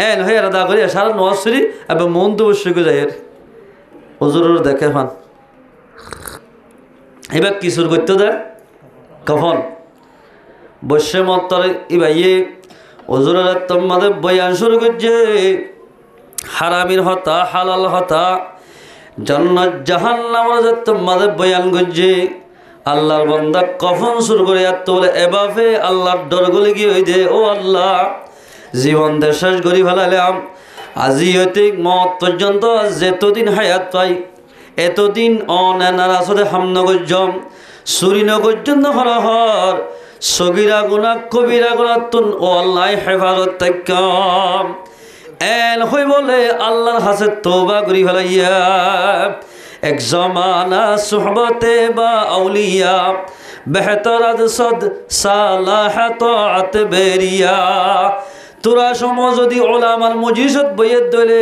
এন হয়ে রাদা করি সারা নসরি এবং মন তো বসে যায় হুজুরের দেখে ফান এবার কি সুর করতে দেয় কখন বসে মত্তর ইবাইয়ে ওজুরের তোমাদের বয়ান শুরু করছে হারামির হতা হালাল হতা জান্নাত জাহান্নামের যে তোমাদের বয়ান করছে আল্লাহর বান্দা কফন শুরু করে আর তোলে এভাবে আল্লাহর ডরগুলি কি হই দে ও আল্লাহ জীবন শেষ করি ফেলাইলাম আজি হইতে মত পর্যন্ত যেতদিন হায়াত পাই এতদিন অনার আসলে হামনগর্যম সুরিনগর্যন্ত হরহর সগিরা গুণা কবিরা গুণা তুন ও আল্লাহ হেফাজত তাক্কাম এন হই বলে আল্লাহর হাসে তওবা করি ফেলাইয়া এক জমানা সুহবতে বা আউলিয়া বেহতর সদ সালাহত বেরিয়া তোরা সময় যদি ওলামার মজলিসত বইয়ের দলে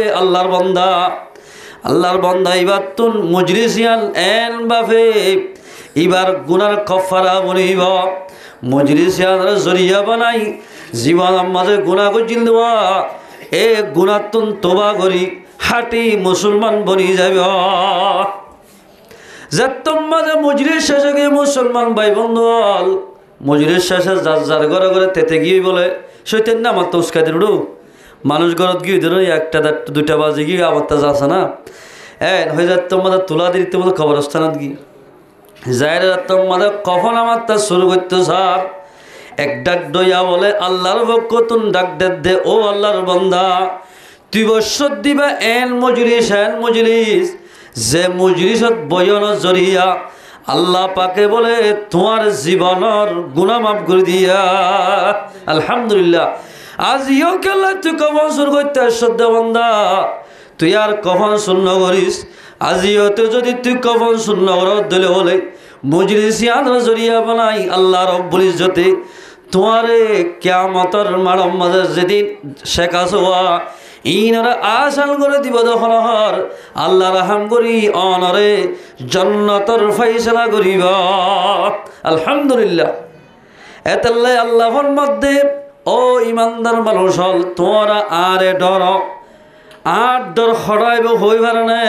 আল্লাহর বান্দা এবার তুন মজলিসিয়ান এন বাফে এবার গুনার কফারা বনিব মজলিসিয়ান জরিয়া বানাই জীবন মাঝে গুণা করছিল দেওয়া এ গুণাতুন তোবা করি হাটি মুসলমান বনি যাব যার মাঝে মজলিস শেষে গিয়ে মুসলমান ভাই বন্ধুল মজলিস শেষে যার যার ঘরে ঘরে তেতে গিয়ে বলে সৈতেন না আমার তো উস্কা দিন মানুষ ঘরত গিয়ে দিল একটা দুইটা বাজে গিয়ে আবার তা যাচ্ছে না হয়ে যার তোমাদের তোলা দিতে তোমাদের কবরস্থানত গিয়ে যাই তোমাদের কখন আমার তা শুরু করতে স্যার এক ডাক দইয়া বলে আল্লাহর পক্ষ তুন ডাক দে ও আল্লাহর বান্দা তুই বৎসর দিবা এন মজলিস যে মজলিসত বয়ন জরিয়া আল্লাহ পাকে বলে তোমার জীবনের গুনাহ মাফ করে দিয়া আলহামদুলিল্লাহ আজিও কেলা তুই কখন শুরু করতে শ্রদ্ধা বান্দা তুই আর কখন শূন্য করিস আজিও তো যদি তুই কখন শূন্য কর দিলে বলে মজলিসিয়ান জরিয়া বানাই আল্লাহ রব্বুল ইজ্জতে তোমারে কিয়ামতের মারম মাঝে যেদিন শেখাস হওয়া ইনরা আসান করে দিব দখলহর আল্লাহ রাহাম করি অনরে জান্নাতের ফয়সালা করিব আলহামদুলিল্লাহ এতাল্লাই আল্লাহর মধ্যে ও ইমানদার মানুষ হল তোমরা আরে ডর আর ডর হরাইব হইবার নে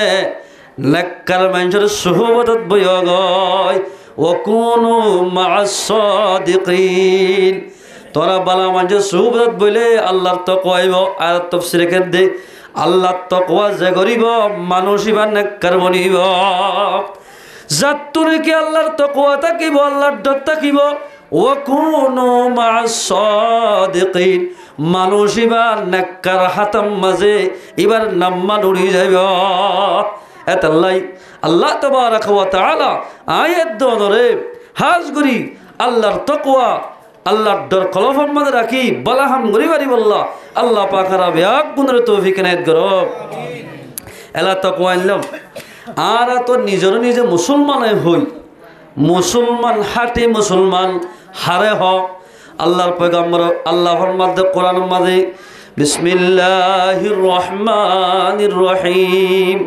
নেককার মানুষের সুহবতত বইয় গয় ওয়াকুনু মা'আস সাদিকিন তোরা বালা মানুষের সুহবত বলে আল্লাহর তাকওয়া আইব আর তাফসীরে দে আল্লাহর তাকওয়া যে করিব মানুষ ইবা নেককার বনিব যাত্তুরে কি আল্লাহর তাকওয়া থাকিব আল্লাহর ডর থাকিব ওয়াকুনু মা'আস সাদিকিন মানুষ ইবা নেককার হাতাম মাঝে এবার নাম্মা উড়ি যাইব এতাল্লাই আল্লাহ তাবারাক ওয়া তাআলা আয়াত দরে হাজ করি আল্লাহর তাকওয়া আল্লাহর ডর কলবের মধ্যে রাখি বালাহাম গরি বাড়ি বল্লাহ আল্লাহ পাকারা ব্যাক গুণের তৌফিক এনায়েত করো আমিন এলা তাকওয়া ইল্লাম আর তো নিজে মুসলমান হই মুসলমান হাটি মুসলমান হারে হ আল্লাহর পয়গম্বর আল্লাহর মধ্যে কোরআনের মধ্যে বিসমিল্লাহির রহমানির রহিম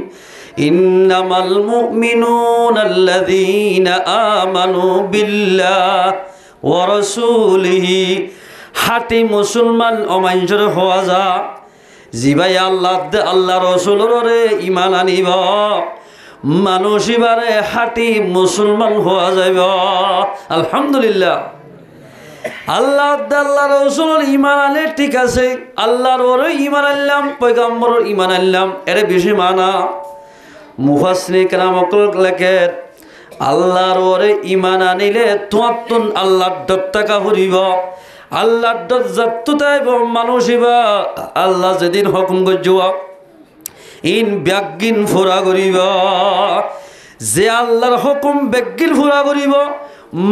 ইন্নামাল মুমিনুনা আল্লাযীনা আমানু বিল্লাহি ওয়া রাসূলিহি হাটি মুসলমান অমাঞ্জর হওয়া যা জিবাই আল্লাহ রাসূলের ঈমান আনিব মানুষ এবারে হাটি মুসলমান হওয়া যাইব আলহামদুলিল্লাহ আল্লাহ রাসূলের ঈমান আনলে ঠিক আছে আল্লাহর ওরে ঈমান আনলাম পয়গম্বরের ঈমান আনলাম এর বেশি মানা মুফাসসিরিন কেরামকল লেখেন আল্লাহর ওরে ঈমান আনিলে তোমার আল্লাহর ডর থাকা হরিব আল্লাহর ডর যত তাইব মানুষ ইবা আল্লাহ যেদিন হুকুম করজুয়া ইন ব্যাগিন ফুরা করিব যে আল্লাহর হুকুম ব্যাগিন ফুরা করিব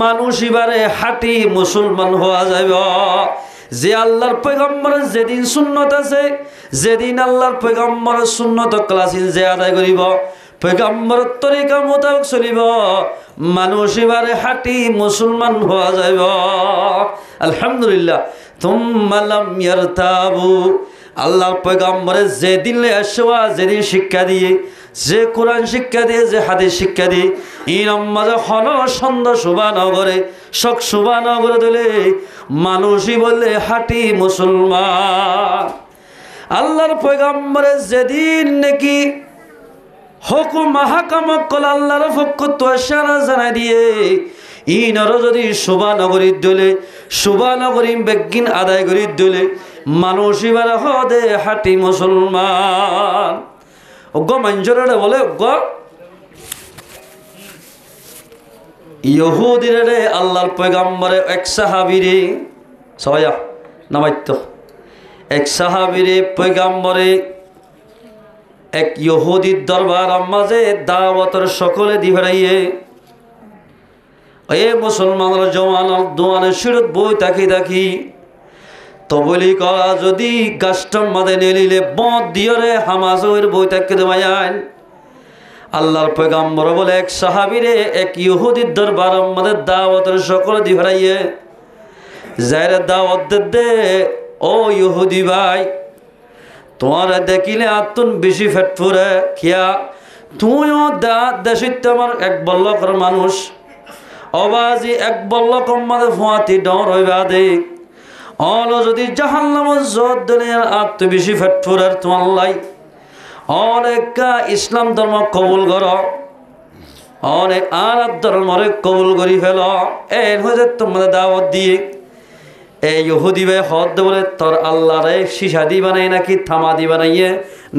মানুষ ইবারে হাটি মুসলমান হওয়া যাইব যে আল্লাহর পয়গম্বরের যেদিন সুন্নত আছে যেদিন আল্লাহর পয়গম্বরের সুন্নত ক্লাসিন যে আদায় করিব পয়গম্বরের তরিকা মোতাবেক চলিব মানুষ এবারে হাটি মুসলমান হওয়া যাইব আলহামদুলিল্লাহ তুম্মা লাম ইয়ারতাবু আল্লাহর পয়গম্বরে যেদিন আসওয়া যেদিন শিক্ষা দিয়ে যে কোরআন শিক্ষা দিয়ে যে হাদিস শিক্ষা দিয়ে এই নামাজে হন সন্ধ্যা শোভা নগরে শোক শোভা নগরে দিলে মানুষই বললে হাটি মুসলমান আল্লাহর পয়গম্বরে যেদিন নাকি হুকুম হাকাম কল আল্লাহর পক্ষ তো ইশারা জানাই দিয়ে ইনরও যদি শোভা নগরীর দলে শোভা নগরী বেগিন আদায় করির দলে মানুষ এবার হদে হাটি মুসলমান অজ্ঞ মঞ্জুরে বলে অজ্ঞ ইহুদিরে আল্লাহর পয়গম্বরে এক সাহাবীরে সয়া নামাইতো এক সাহাবীরে পয়গম্বরে এক ইহুদির দরবার মাঝে দাওয়াতের সকলে দিভরাইয়ে এ মুসলমানরা জওয়ান দোয়ানে শিরত বই তাকি তো বলি করা যদি গাছটার মাঝে নেলিলে বদ দিয়রে হামাজের বই তাকে দেওয়ায় আল্লাহর পয়গম্বর বলে এক সাহাবীরে এক ইহুদির দরবার মাঝে দাওয়াতের সকলে দিভরাইয়ে যাইরে দাওয়াত দে ও ইহুদি ভাই তোমার দেখিলে আত্মন বেশি ফেট ফুরে খিয়া তুইও দেশিত আমার এক বল্লকর মানুষ অবাজি এক বল্লক মাঝে ফুয়াতি ডর হইবা দে অল যদি জাহান্নাম জোর দিলে আত্ম বেশি ফেট ফুরের তোমার লাই অনেক ইসলাম ধর্ম কবুল কর অনেক আর ধর্মরে কবুল করি ফেল এর হয়ে তোমাদের দাওয়াত দিয়ে এই ইহুদি ভাই হদ বলে তোর আল্লাহরে সীসা দি বানাই নাকি থামা দি বানাইয়ে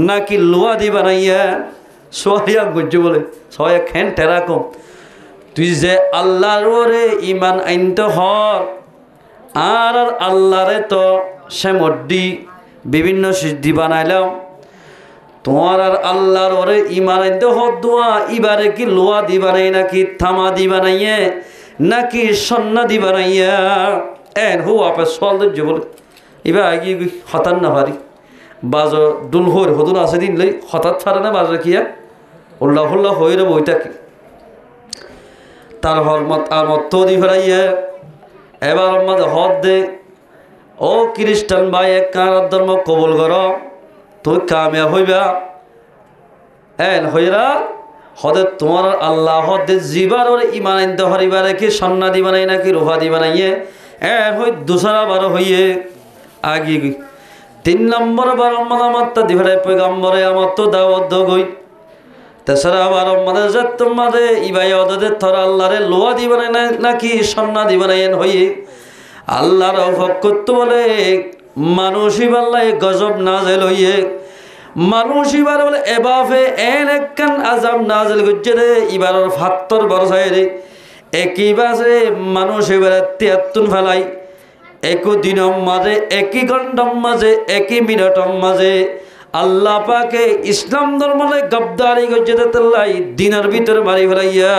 নাকি লোয়া দি বানাইয়ে সোয়া গুজ্জু বলে সোয়া খেন টেরা কম তুই যে আল্লাহর ইমান আইনতে হর আর আল্লাহরে তো সে মড্ডি বিভিন্ন সিদ্ধি বানাইলাম তোমার আর আল্লাহর ওরে ইমান আইনতে হর দোয়া ইবারে কি লোয়া দি বানাই নাকি থামা দি বানাইয়ে নাকি সন্না দি বানাইয়া এন হো আপে সল দে বলে এবার আগে হঠাৎ না পারি বাজ দুল হইর হদুন আছে দিন লই হঠাৎ ছাড়ে না বাজ কিয়া উল্লাহ হুল্লাহ হইরে বই থাকি তার হরমত আর মত দি ফেরাইয়ে এবার আমাদের হদ দে ও খ্রিস্টান ভাই এক কার ধর্ম কবুল কর তুই কামিয়া হইবা এন হইরা হদে তোমার আল্লাহ হদে জিবার ওর ইমান আনতে হরিবারে কি সন্না দি বানাই নাকি রোহা দি বানাইয়ে এর হই দুসরা বার হইয়ে আগে গই 3 নম্বর বার আমার তা দিভারে পয়গম্বরে আমার তো দাওয়াত গই তেসরা বার আমাদের যে তোমাদের ইবাই ওদের থর আল্লাহরে লোয়া দি বানাই নাকি সন্না দি বানাইয়েন হইয়ে আল্লাহর ফকত বলে মানুষই বাল্লাই গজব নাজেল হইয়ে মানুষ এবার বলে এবাফে এন একখান আজাব নাজেল করছে রে এবারের ফাত্তর বরসায় রে একই বাসে মানুষ এবারে 73 ফেলাই একই দিনের মাঝে একই ঘন্টার মাঝে একই মিনিটের মাঝে আল্লাহ পাকে ইসলাম ধর্মে গদ্দারি করছে তাল্লাই দিনের ভিতরে মারি ফেলাইয়া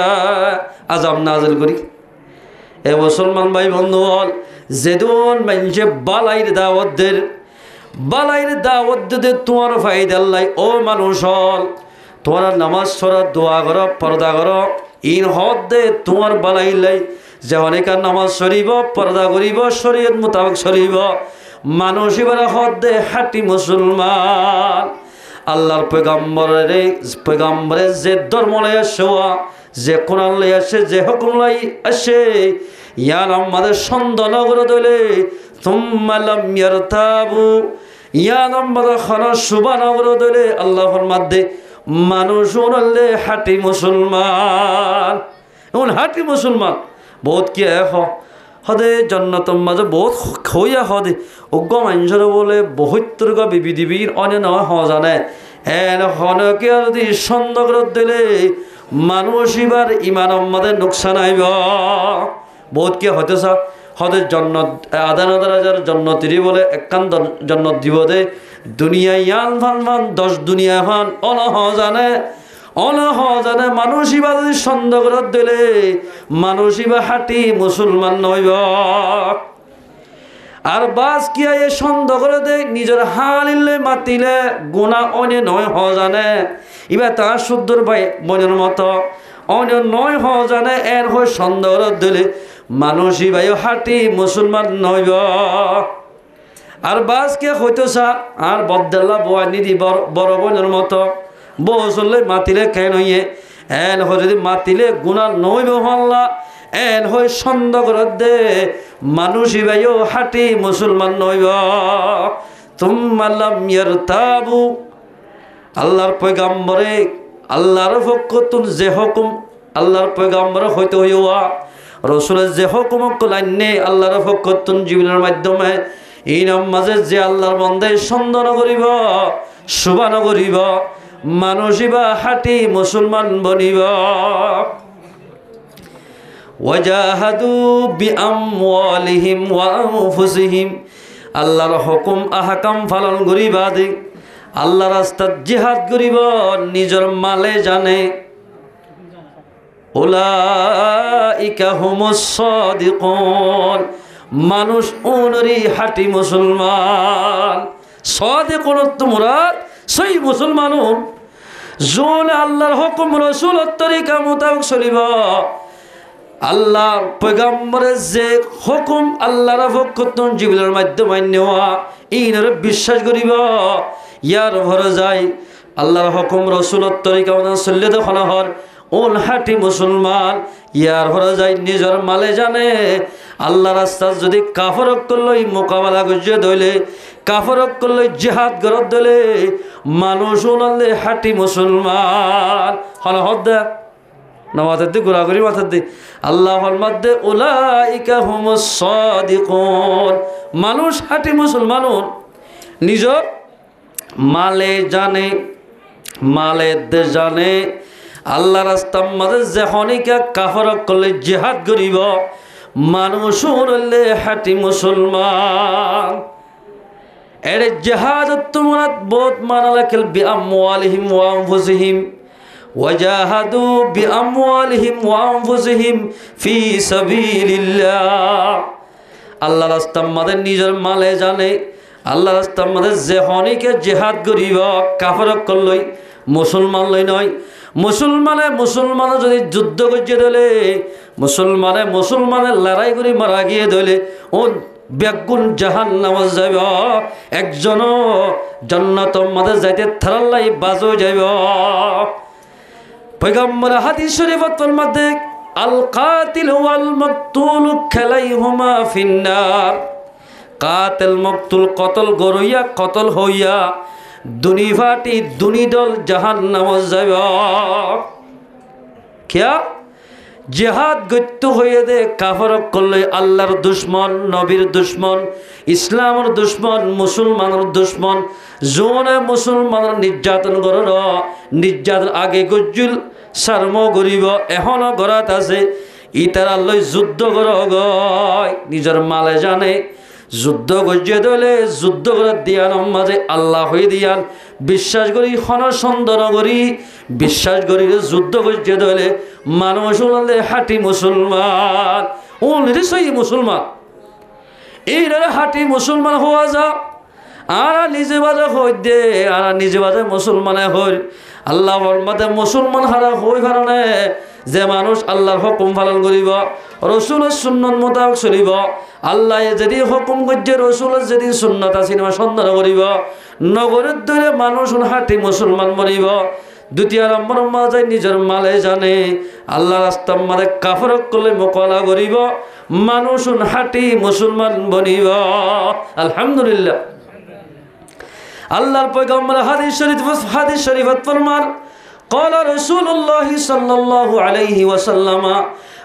আজাব নাজেল করি এ মুসলমান ভাই বন্ধু হল যেদিন মানুষে বালাইর দাওয়াত দে তোমার ফায়দা আল্লাহ ও মানুষ হল তোমার নামাজ ছড়া দোয়া করো পর্দা করো ইন হদ দে তোমার বালাইলাই যে অনেকার নামাজ সরিব পর্দা করিব শরীয়ত মোতাবেক সরিব মানুষ এবার হদ দে হাটি মুসলমান আল্লাহর পয়গম্বরে যে ধর্ম লাই আসে যে কোরআন লাই আসে যে হুকুম লাই আসে ইয়ার আমাদের সন্দেহ দলে তুম্মা লাম ইয়ারতাবু ইয়ার আমাদের খানা সুবহানাহু দলে আল্লাহর মধ্যে মানুষ হলে হাটি মুসলমান এমন হাটি মুসলমান বহুত কি হদে জন্নতম মাঝে বহুত খইয়া হদে অজ্ঞ মানুষের বলে বহুত্তর বিবিধিবীর অনেক নয় হ জানে এন হনকে যদি সন্দেহ দিলে মানুষ এবার ইমান আমাদের নোকসান আইব বহুত কি হতেছা হদে জন্নত আদান হাজার জন্নতিরি বলে একখান জন্নত দিব দে দুনিয়া ইয়ান ভান 10 দুনিয়া ভান অনহ জানে মানুষ ইবা যদি সন্দেহ দিলে মানুষ ইবা হাটি মুসলমান নইব আর বাস কি এ সন্দেহ করে দে নিজের হালিলে মাতিলে গুণা অন্য নয় জানে ইবা তার শুদ্ধর ভাই বোনের মতো অন্য নয় জানে এর হয় সন্দেহ দিলে মানুষ ইবাই হাটি মুসলমান নইব আর বাস কে হইতেছা আর বদলা বোয়া নিদি বড় বোনের মতো বউ চললে মাতিলে কেন হইয়ে এন হয় যদি মাতিলে গুণা নইব হল্লা এন হয় সন্দেহ দে মানুষ ইবাইও হাটি মুসলমান নইব তুম্মা লাম ইয়ারতাবু আল্লাহর পয়গম্বরে আল্লাহর পক্ষ যে হুকুম আল্লাহর পয়গম্বর হইতে হইয়া রসুলের যে হুকুম লাইনে আল্লাহর ফকতুন জীবনের মাধ্যমে এই নামাজে যে আল্লাহর বন্দায় সন্ধান করিব সুবান করিব মানুষিবা হাটি মুসলমান বনিব ওয়াজাহাদু বিআমওয়ালিহিম ওয়া আনফুসিহিম আল্লাহর হুকুম আহকাম পালন করিবা দে আল্লাহর রাস্তাত জিহাদ করিব নিজের মালে জানে উলাইকা হুমুস সাদিকুন মানুষ ওনরি হাটি মুসলমান সাদিকুন মুরাদ সেই মুসলমান যোন আল্লাহর হুকুম রাসূলের তরিকা মোতাবেক চলিব আল্লাহর পয়গম্বরের যে হুকুম আল্লাহর ফকতুন জীবনের মাধ্যমে নেওয়া ইনর বিশ্বাস করিব ইয়ার ভরে যায় আল্লাহর হুকুম রাসূলের তরিকা অনুযায়ী চললে তখন হর ওন হাটি মুসলমান ইয়ার ভরে যায় নিজের মালে জানে আল্লাহ রাস্তায় যদি কাফরক করলই মোকাবেলা করছে দইলে কাফরক করলে জিহাদ গরত দলে মানুষ ওনালে হাটি মুসলমান হল হদ না মাথার দিয়ে ঘোরাঘুরি মাথার দিয়ে আল্লাহর মধ্যে উলাইকা হুমুস সাদিকুন মানুষ হাটি মুসলমান নিজের মালে জানে মালে দে জানে আল্লাহ রাস্তার মাঝে যখনইকা কাফরক করলে জিহাদ করিব মানুষ হলে হাটি মুসলমান এর জিহাদ তোমরা বহুত মানা রাখল বিআমওয়ালিহিম ওয়া আনফুসিহিম ওয়াজাহাদু বিআমওয়ালিহিম ওয়া আনফুসিহিম ফি সাবিলিল্লাহ আল্লাহ রাস্তার মাঝে নিজের মালে জানে আল্লাহ রাস্তার মাঝে যখনইকা জিহাদ করিব কাফরক করলই মুসলমান লই নয় মুসলমানে যদি যুদ্ধ করছে দলে মুসলমানের লড়াই করে মারা গিয়ে দলে ও বেগুন জাহান্নামে যাব একজন জান্নাতের মধ্যে যাইতে থারাল্লাই বাজো যাব পয়গম্বর হাদিস শরীফের মধ্যে আল কাতিল ওয়াল মাকতুল খালাইহুমা ফিন্নার কাতিল মাকতুল কতল গরইয়া কতল হইয়া দুনি ফাটি দুনি দল জাহান্নামে যাব কিয়া জিহাদ গত্য হয়ে দে কাফরক করলে আল্লাহর দুশ্মন নবীর দুশ্মন ইসলামের দুশ্মন মুসলমানের দুশ্মন জোনে মুসলমানের নির্যাতন করর নির্যাতন আগে গজ্জুল সারম গরিব এখনো গরাত আছে ইতারা লই যুদ্ধ কর গয় নিজের মালে জানে যুদ্ধ গজ্জে দলে যুদ্ধ করে দিয়ান মাঝে আল্লাহ হয়ে দিয়ান বিশ্বাস করি সন্দেহ করি বিশ্বাস করি যুদ্ধ গজ্জে দলে মানুষ হলে হাটি মুসলমান ও নিশ্চয়ই মুসলমান এই হাটি মুসলমান হওয়া যা আর নিজে বাজে হই দে আর নিজে বাজে মুসলমানে হই আল্লাহর মতে মুসলমান হারা হই কারণে যে মানুষ আল্লাহর হুকুম পালন করিব রসুলের সুন্নত মোতাবেক চলিব আল্লাহ যদি হুকুম করছে রসুলের যদি সুন্নত সিনেমা সন্ধান করিব নগরের ধরে মানুষ হাটি মুসলমান বনিব দ্বিতীয় নম্বর মাঝে নিজের মালে জানে আল্লাহ রাস্তার মাঝে কাফরক করলে মোকাবেলা করিব মানুষ হাটি মুসলমান বনিব আলহামদুলিল্লাহ আল্লাহর পয়গম্বর হাদিস শরীফত ফরমান قال رسول الله صلى الله عليه وسلم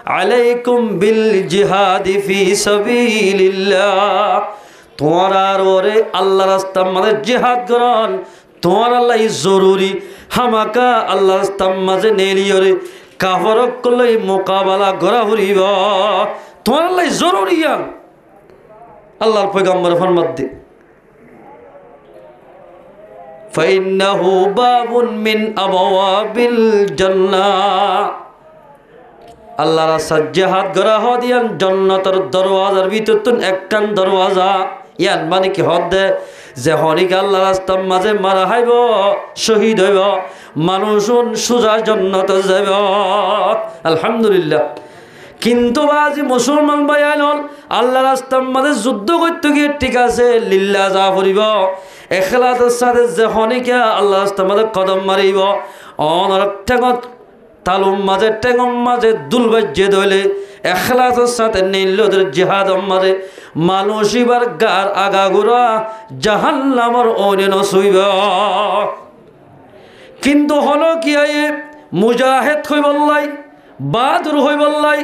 عليكم بالجهاد في سبيل الله তোমারা ওরে আল্লাহর রাস্তার মাঝে জিহাদ করন তোমার আল্লাহ জরুরি হামাকা আল্লাহর রাস্তার মাঝে নেলিয়রে কাফরক করলে মোকাবেলা করা হইব তোমার আল্লাহ জরুরি আল্লাহর পয়গম্বর ফরমাতে فإنه باب من أبواب الجنة আল্লাহ রাস্তার জিহাদ করা হদিয়ান জান্নাতের দরওয়াজার ভিতর একখান দরওয়াজা ইয়ান মানে কি হদ দে যে হনিক আল্লাহ রাস্তার মাঝে মারা হইব শহীদ হইব মানুষ সোজা জান্নাতে যাব আলহামদুলিল্লাহ কিন্তু আজি মুসলমান ভাইয়ান আল্লাহ রাস্তার মাঝে যুদ্ধ করতে গিয়ে ঠিক আছে লিল্লাহ যা করিব এখলাসের সাথে যে হনিকে আল্লাহ রাস্তার মাঝে কদম মারিব অনরক ঠেঙত তালুম মাঝে টেঙম মাঝে দুল বাজ্যে ধইলে এখলাসের সাথে নীলদের জিহাদ মাঝে মানুষ এবার গার আগাগুড়া জাহান্নামের অনে নসইব কিন্তু হলো কি মুজাহিদ হই বললাই বাহাদুর হই বললাই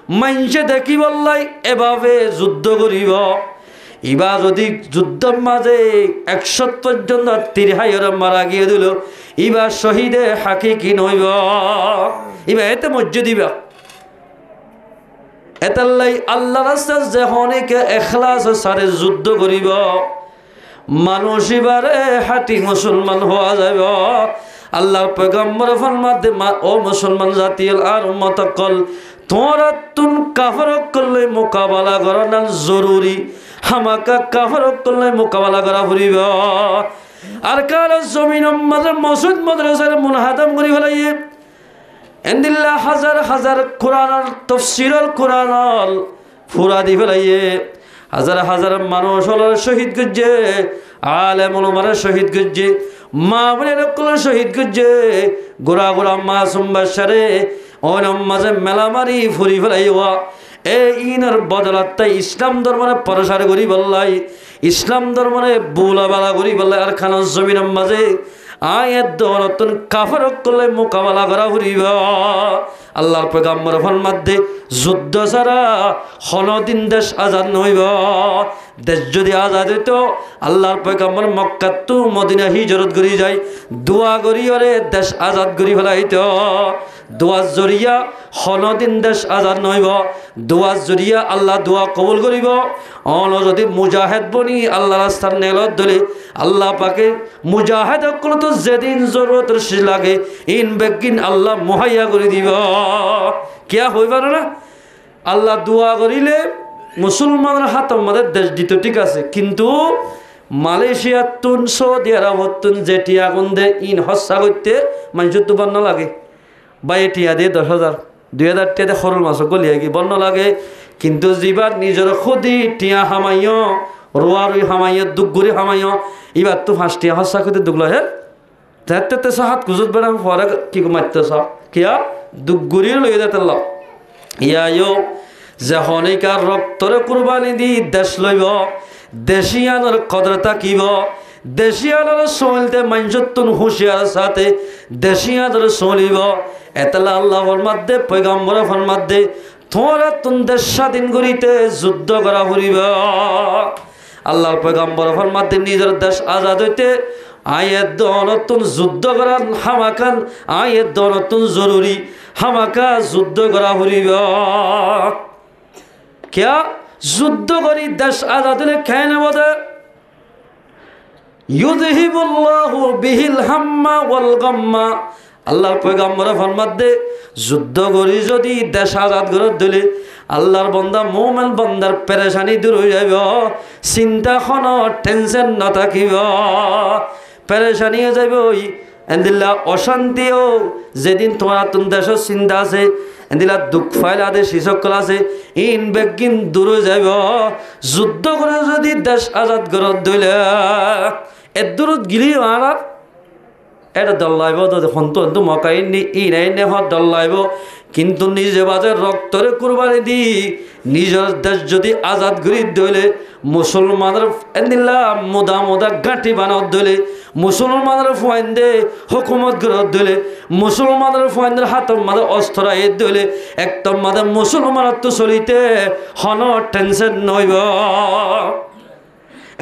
মাইনসে দেখি বললাই এভাবে যুদ্ধ করিব ইবা যদি যুদ্ধের মাঝে 100 পর্যন্ত তিরহাইয়ের মারা গিয়ে দিল ইবা শহীদে হাকিকি নইব ইবা এতে মজ্জ দিবা এতাল্লাই আল্লাহ রাস্তায় যখনকে এখলাস সারে যুদ্ধ করিব মানুষ এবারে হাঁটি মুসলমান হওয়া যাব আল্লাহর পয়গম্বর ফরমাতে ও মুসলমান জাতির আর উম্মতকল তোমরা তুন কাফরক করলে মোকাবেলা করা না জরুরি হামাকা কাফরক করলে মোকাবেলা করা ফুরিব আর কার জমিন মাঝে মসজিদ মাদ্রাসার মুনহাদাম করি ফেলাইয়ে এন্দিল্লা হাজার হাজার কোরআন তাফসীরুল কোরআন ফুরা দি ফেলাইয়ে হাজার হাজার মানুষ হলো শহীদ গজ্জে আলেম ওলামারা শহীদ গজ্জে মা বোনের সকল শহীদ গজ্জে গোড়া গোড়া মাসুম বাশারে ওর মাঝে মেলামারি ফুরি ফেলাইয়া এই ইনার বদলাতে ইসলাম ধর্মে প্রসার করি বললাই ইসলাম ধর্মে বুলাবালা করি বললাই আর খানার জমিনের মাঝে আয়াত দৌলতন কাফরক করলে মোকাবেলা করা ফুরিব আল্লাহর পয়গম্বর ফরমাতে যুদ্ধ ছাড়া কোনদিন দেশ আজাদ নইব দেশ যদি আজাদ হইত আল্লাহর পয়গম্বর মক্কা টু মদিনা হিজরত করি যায় দোয়া করি ওরে দেশ আজাদ করি ফেলাইত দোয়ার জরিয়া কোনদিন দেশ আজাদ নইব দোয়ার জরিয়া আল্লাহ দোয়া কবুল করিব অন যদি মুজাহিদ বনি আল্লাহ রাস্তার নেলত ধরে আল্লাহ পাকে মুজাহিদ সকল তো যেদিন জরুরত লাগে ইন বেগিন আল্লাহ মুহাইয়া করে দিব কিয়া হইব না আল্লাহ দোয়া করিলে মুসলমানের হাত আমাদের দেশ দিত ঠিক আছে কিন্তু মালয়েশিয়া তুন সৌদি আরব তুন যেটিয়া গন্ধে ইন হস্যা করতে মানুষের তো বন্য লাগে বা এটিয়া দিয়ে 10,000 2,000 টিয়াতে সরল মাছ গলিয়া কি বন্য লাগে কিন্তু যিবার নিজের খুদি টিয়া হামাইয় রোয়া রুই হামাইয় দুগুরি হামাইয় এবার তো 5 টিয়া হস্যা করতে দুগলো হে তাতে হাত কুজুত বেড়া পরে কি মারতেছ কিয়া দুগুরির লই যেতে ল ইয়ো যে হনিকার রক্তরে কুরবানি দি দেশ লইব দেশিয়ানোর কদর তাকিব দেশিয়ানোর চলতে মানুষত্বন হুঁশিয়ার সাথে দেশিয়ানোর চলিব এতলা আল্লাহর মধ্যে পয়গম্বর ফরমাতে তোমরা তুন দেশ স্বাধীন করিতে যুদ্ধ করা ফুরিব আল্লাহর পয়গম্বর ফরমাতে নিজের দেশ আজাদ হইতে আয়ের দনতুন যুদ্ধ করা হামাকান আয়ের দনতুন জরুরি হামাকা যুদ্ধ করা ফুরিব क्या যুদ্ধ করি দেশ আজাদ হলে খেয়ে নেব ইউযহিবুল্লাহু বিহিল হাম্মা ওয়াল গাম্মা আল্লাহর পয়গম্বর ফরমাতে যুদ্ধ করি যদি দেশ আজাদ করে দিলে আল্লাহর বান্দা মুমিন বান্দার পেরেশানি দূর হয়ে যাবে চিন্তা কোনো টেনশন না থাকিব পেরেশানি হয়ে যাবে ওই এন্দিল্লা অশান্তিও যেদিন তোমার তুন দেশের চিন্তা আছে এন্দিলা দুঃখ ফাইলা দে শিশকল আছে ইন বেগিন দূর যাইব যুদ্ধ করে যদি দেশ আজাদ করে দিলে এর দূরত গিলি আর এটা দল লাইব তো মকাই ই নাই নে দল লাইব কিন্তু নিজে বাজে রক্তরে কুরবানি দি নিজের দেশ যদি আজাদ করি দইলে মুসলমানের এন্দিল্লা মোদা মোদা গাঁটি বানাত দইলে মুসলমানের ফুয়াইন্দে হুকুমত গড়ত দইলে মুসলমানের ফুয়াইন্দের হাতের মাঝে অস্ত্র আইয়ে দইলে একদম মাঝে মুসলমানের তো চলিতে হন টেনশন নইব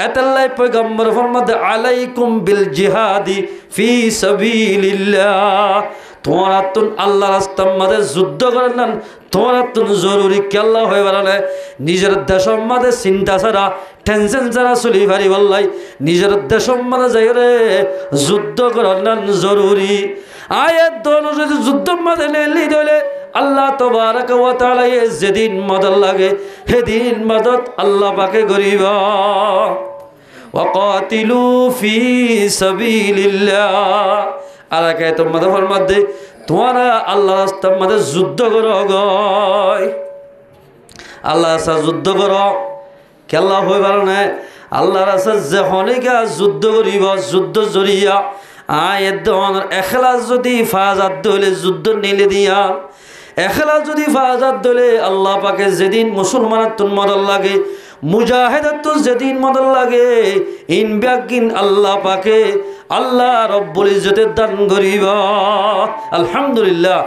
এতাল্লাই পয়গম্বর ফরমাতে আলাইকুম বিল জিহাদি ফি সাবিলিল্লাহ তোমার তুন আল্লাহ রাস্তার মাঝে যুদ্ধ করেন না তোমার তুন জরুরি কেল্লা হয়ে বেড়ালে নিজের দেশের মাঝে চিন্তা ছাড়া টেনশন ছাড়া চলি পারি বললাই নিজের দেশের মাঝে যাই রে যুদ্ধ করেন না জরুরি আয়ের দল যদি যুদ্ধের মাঝে নেলি দিলে আল্লাহ তবারক ওয়া তাআলা যেদিন মদত লাগে সেদিন মদত আল্লাহ পাকে করিব ওয়াকাতিলু ফি সাবিলিল্লাহ আর কে তোমাদের ফরমাতে তোমরা আল্লাহ রাস্তার মধ্যে যুদ্ধ করো গয় আল্লাহ রাস্তা যুদ্ধ করো কেল্লা হই পারো না আল্লাহ রাস্তা যখনইকা যুদ্ধ করিব যুদ্ধ জরিয়া আয়ের ধরনের এখলাস যদি ফাজাত দলে যুদ্ধ নিলে দিয়া এখলাস যদি ফাজাত দলে আল্লাহ পাকে যেদিন মুসলমানের তুন মদল লাগে মুজাহিদের তো যেদিন মদল লাগে ইন ব্যাগিন আল্লাহ পাকে আল্লাহ রব্বুল ইজ্জতের দান করিব আলহামদুলিল্লাহ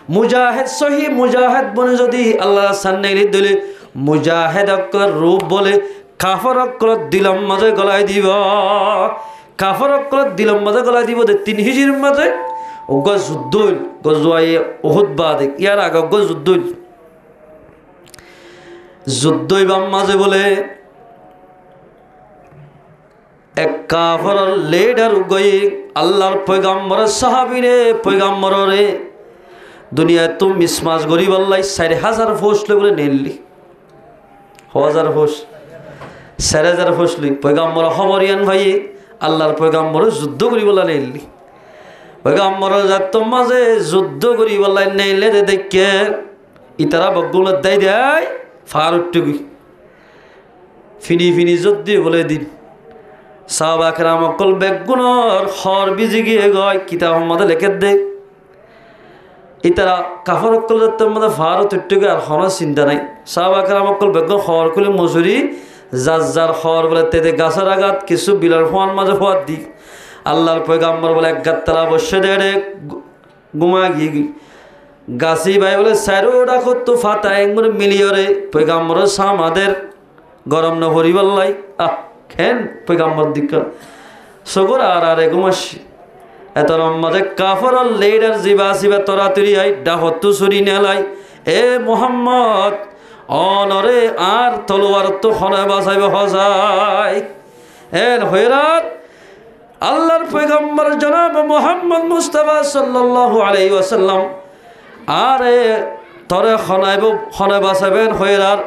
মুজাহিদ সহি মুজাহিদ বনে যদি আল্লাহ সামনে দিলে মুজাহিদ অক্ষর রূপ বলে কাফর অক্ষর দিলম মাঝে গলায় দিব কাফর অক্ষর দিলম মাঝে গলায় দিব 3 হিজরির মাঝে ওগা যুদ্ধল গজওয়ায়ে উহুদ বাদে ইয়ার আগে ওগা যুদ্ধই বাম মাঝে বলে এক কাফর লিডার গয়ে আল্লাহর পয়গম্বর সাহাবীরে পয়গম্বর রে দুনিয়া তো মিসমাস গরিব আল্লাহ 4000 ফোর্স বলে নেলি 1000 ফোর্স 4000 ফোর্স লই পয়গম্বর খবরিয়ান ভাই আল্লাহর পয়গম্বর যুদ্ধ করি বলা নেলি পয়গম্বর যাত মাঝে যুদ্ধ করি বলা নেলে দেখে ইতারা বগুল দাই দেয় ফারুটুকি ফিনি ফিনি যুদ্ধ বলে দিন সাহাবা কেরাম অকল বেগুনর হর বিজি গিয়ে গয় কিতাব মধ্যে লেখে দে ইতারা কাফর অকল যাত্রার মধ্যে ফারুটুকি আর হন চিন্তা নাই সাহাবা কেরাম অকল বেগুন হর খুলে মজুরি যার হর বলে তেতে গাছের আঘাত কিছু বিলার ফোয়ার মাঝে ফোয়ার দি আল্লাহর পয়গম্বর বলে এক গাতলা বসে দেড়ে ঘুমা গিয়ে গাছি ভাই বলে স্যারো ডাকো তো ফাতা একবার মিলিয়রে পয়গম্বর সামাদের গরম না ভরি বললাই খেন পয়গম্বর দিক সগর আর ঘুমাসি এত মাঝে কাফর লেডার জিবা সিবা তরাতরি আই ডাহতু ছুরি নেলাই এ মোহাম্মদ অনরে আর তলোয়ার তো হনে বাঁচাইবে হজাই এন হয়রাত আল্লাহর পয়গম্বর জনাব মুহাম্মদ মুস্তাফা সাল্লাল্লাহু আলাইহি ওয়াসাল্লাম আরে তরে হনে বাঁচাবেন হয়রার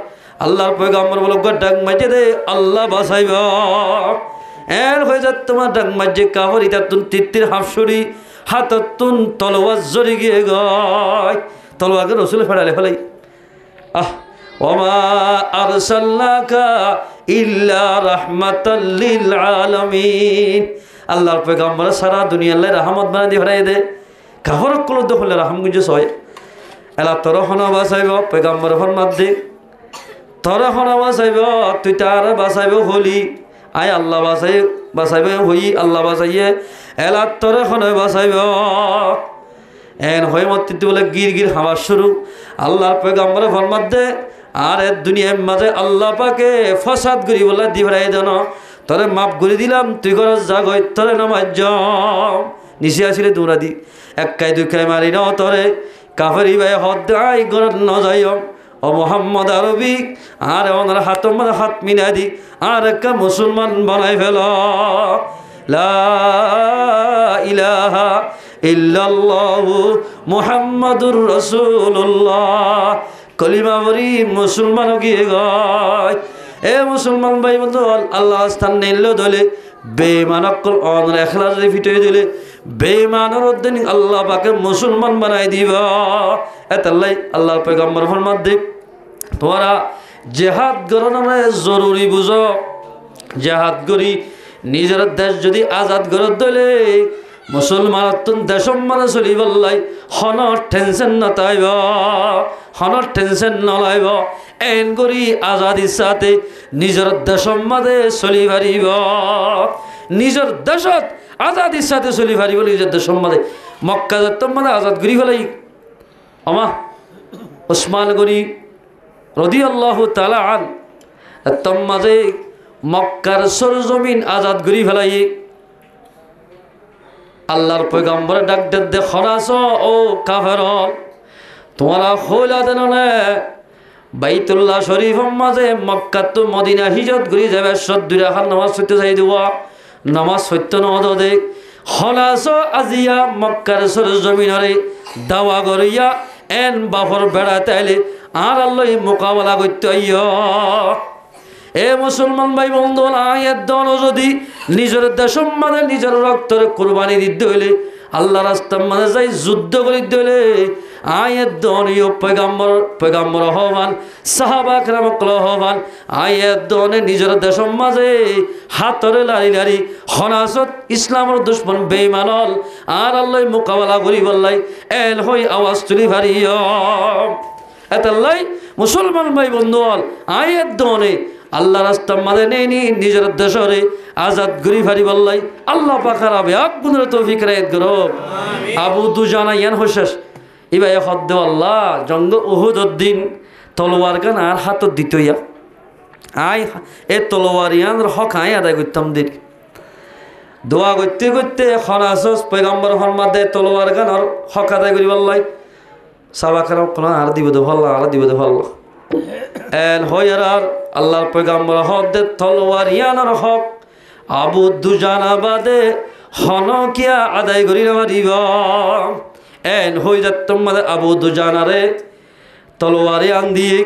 আল্লাহর পয়গম্বর বলে ডাক মাঝে দে আল্লাহ বাঁচাইব এর হয়ে যাত তোমার ডাক মাঝে কাপড় ইতা তুন তিত্তির হাফসুরি হাতত তুন তলোয়ার জড়ি গিয়ে গয় তলোয়ারকে রসুল ফেরালে ফেলাই ওমা আরসালনাকা ইল্লা রাহমাতাল লিল আলামিন আল্লাহর পয়গম্বর সারা দুনিয়ার লাই রহমত বানাই দি ফেরাই দে কাপড় কল দখলে রাহম গুঞ্জ হয় এলা তোর হনা বাঁচাইব পয়গম্বর ফরমাত দে তোর হনা বাঁচাইব তুই তার বাঁচাইব হলি আয় আল্লাহ বাঁচাইবে হই আল্লাহ বাঁচাইয়ে এলা তোর হনা বাঁচাইব এন হয়ে মত বলে গির গির হামার শুরু আল্লাহর পয়গম্বর ফরমাত দে আর এর দুনিয়ার মাঝে আল্লাহ পাকে ফসাদ করি বলে দি ফেরাই দেন তোরে মাপ করে দিলাম তুই ঘর জাগই তোরে নামাজ জম নিচে আসলে তোমরা দি একাই দুঃখাই মারি ন তোরে কাফেরি ভাই হদ আই গরত ন যাই ও মোহাম্মদ আরবি আর ওনার হাত মানে হাত মিনা দি আর একটা মুসলমান বানাই ফেল লা ইলাহা ইল্লাল্লাহু মুহাম্মাদুর রাসূলুল্লাহ কলিমা বলি মুসলমান গিয়ে গয় এ মুসলমান ভাই বন্ধু আল্লাহ স্থান নিল দলে বেমানকল অনর এখলাস ফিটে দিলে বেমানের উদ্দিন আল্লাহ পাকে মুসলমান বানাই দিব এতাল্লাই আল্লাহর পয়গম্বর ফরমাত দে তোরা জেহাদ করো না জরুরি বুঝো জেহাদ করি নিজের দেশ যদি আজাদ করে দলে মুসলমান তুন দেশম মানে চলি বললাই হনৰ টেনশন নতাইব হনৰ টেনশন নলাইব এন করি আজাদির সাথে নিজের দেশম মাঝে চলি পারিব নিজের দেশত আজাদির সাথে চলি পারিব নিজের দেশম মাঝে মক্কা যাতম মানে আজাদ করি ফেলাই আমা ওসমান গনি রাদিয়াল্লাহু তাআলা আন তম মাঝে মক্কার সরজমিন আজাদ করি ফেলাই আল্লাহর পয়গম্বর ডাক দে খরাস ও কাফের তোমরা খোলা দেন বাইতুল্লাহ শরীফ মাঝে মক্কা তো মদিনা হিজরত করি যাবে সদ্দুর এখন নামাজ পড়তে যাই দেওয়া নামাজ সত্য নদে খলাস আজিয়া মক্কার সরজমিনরে দাওয়া করিয়া এন বাফর বেড়াতে আইলে আর আল্লাহ মোকাবেলা করতে এ মুসলমান ভাই বন্ধু আয়ের দল যদি নিজের দেশম মানে নিজের রক্তের কোরবানি দিতে হইলে আল্লাহ রাস্তার মানে যাই যুদ্ধ করে দিতে হইলে আয়ের দনীয় পয়গাম্বর হবান সাহাবা কেরামকল হবান আয়ের দনে নিজের দেশম মাঝে হাতরে লারি লারি হনাসত ইসলামের দুশ্মন বেঈমানল আর আল্লাহ মোকাবেলা করি বললাই এল হই আওয়াজ তুলি ভারি এতাল্লাই মুসলমান ভাই বন্ধু আয়ের দনে আল্লাহ রাস্তা মাঝে নেই নিজের দেশরে আজাদ গরি ফারি বললাই আল্লাহ পাখার আবে আগুনের তৌফিক রায়ত করো আবু দুজানা ইয়ান হোসেস ইবাই হদ্দে আল্লাহ জঙ্গল উহুদর দিন তলোয়ার গান আর হাতত দিতইয়া আই এ তলোয়ার ইয়ান হক আই আদায় করতাম দিন দোয়া করতে করতে খরাসস পয়গম্বর ফরমাদে তলোয়ার গান আর হক আদায় করি বললাই সাবাকার কোন আর দিব দে ভাল্লা আর দিব দে ভাল্লা এন হইয়ার আর আল্লাহর পয়গম্বর হদ্দে তলোয়ার ইয়ানার হক আবু দুজানা বাদে হনকিয়া আদায় করি পারিব এন হই যাত মানে আবু দুজানারে তলোয়ারে আন দিয়ে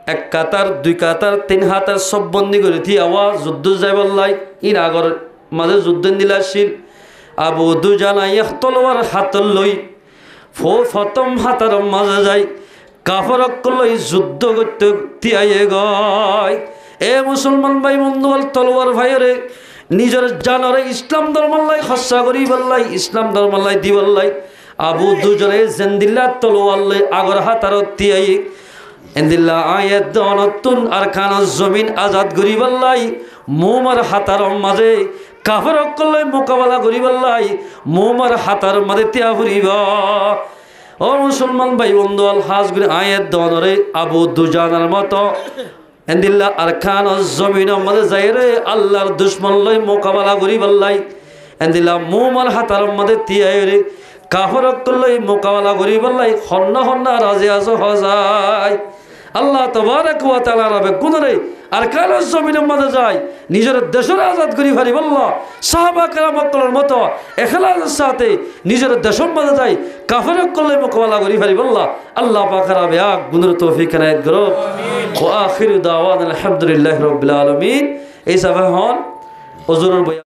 এক কাতার দুই কাতার তিন হাতার সব বন্দি করে থি আওয়াজ যুদ্ধ যাই বললাই ইন আগর মাঝে যুদ্ধ দিলাসিল আবু দুজানা এক তলোয়ার হাতর লই প্রথম হাতার মাঝে যাই কাফরক লই যুদ্ধ করতে তিয়াইয়ে গয় এ মুসলমান ভাই বন্ধুবল তলোয়ার ভাইরে নিজের জানরে ইসলাম ধর্মাল্লাই খসা করি বললাই ইসলাম ধর্মাল্লাই দি বললাই আবু দুজনে জেন্দিল্লা তলোয়ার লই আগর হাতার তিয়াই এন্দিল্লা আয়াত দনতুন আর খান জমিন আজাদ করি বললাই মোমার হাতার মাঝে কাফরক লই মোকাবেলা করি বললাই মোমার হাতার মাঝে তিয়া ফুরিব ও মুসলমান ভাই বন্ধুবল হাজ করে আয়াত দনরে আবু দুজানার মতো এন্দিল্লা আর খান জমিন মাঝে যাই রে আল্লাহর দুশ্মন লই মোকাবেলা করি বললাই এন্দিল্লা মোমার হাতার মাঝে তিয়াই রে কাফরক লই মোকাবেলা করি বললাই হন্ন হন্ন রাজে আজ হজাই আল্লাহ তাবারাক ওয়া তাআলা রবে গুণরে আর কাল জমিনের মাঝে যায় নিজের দেশের আজাদ করি পারি বললা সাহাবা কেরামতর মতো ইখলাসের সাথে নিজের দেশের মাঝে যায় কাফরক লই মোকাবেলা করি পারি বললা আল্লাহ পাক রবে আক গুণের তৌফিক এনায়েত করো ওয়া আখিরু দাওয়ানা আলহামদুলিল্লাহি রাব্বিল আলামিন এই সবাই হন হুজুরের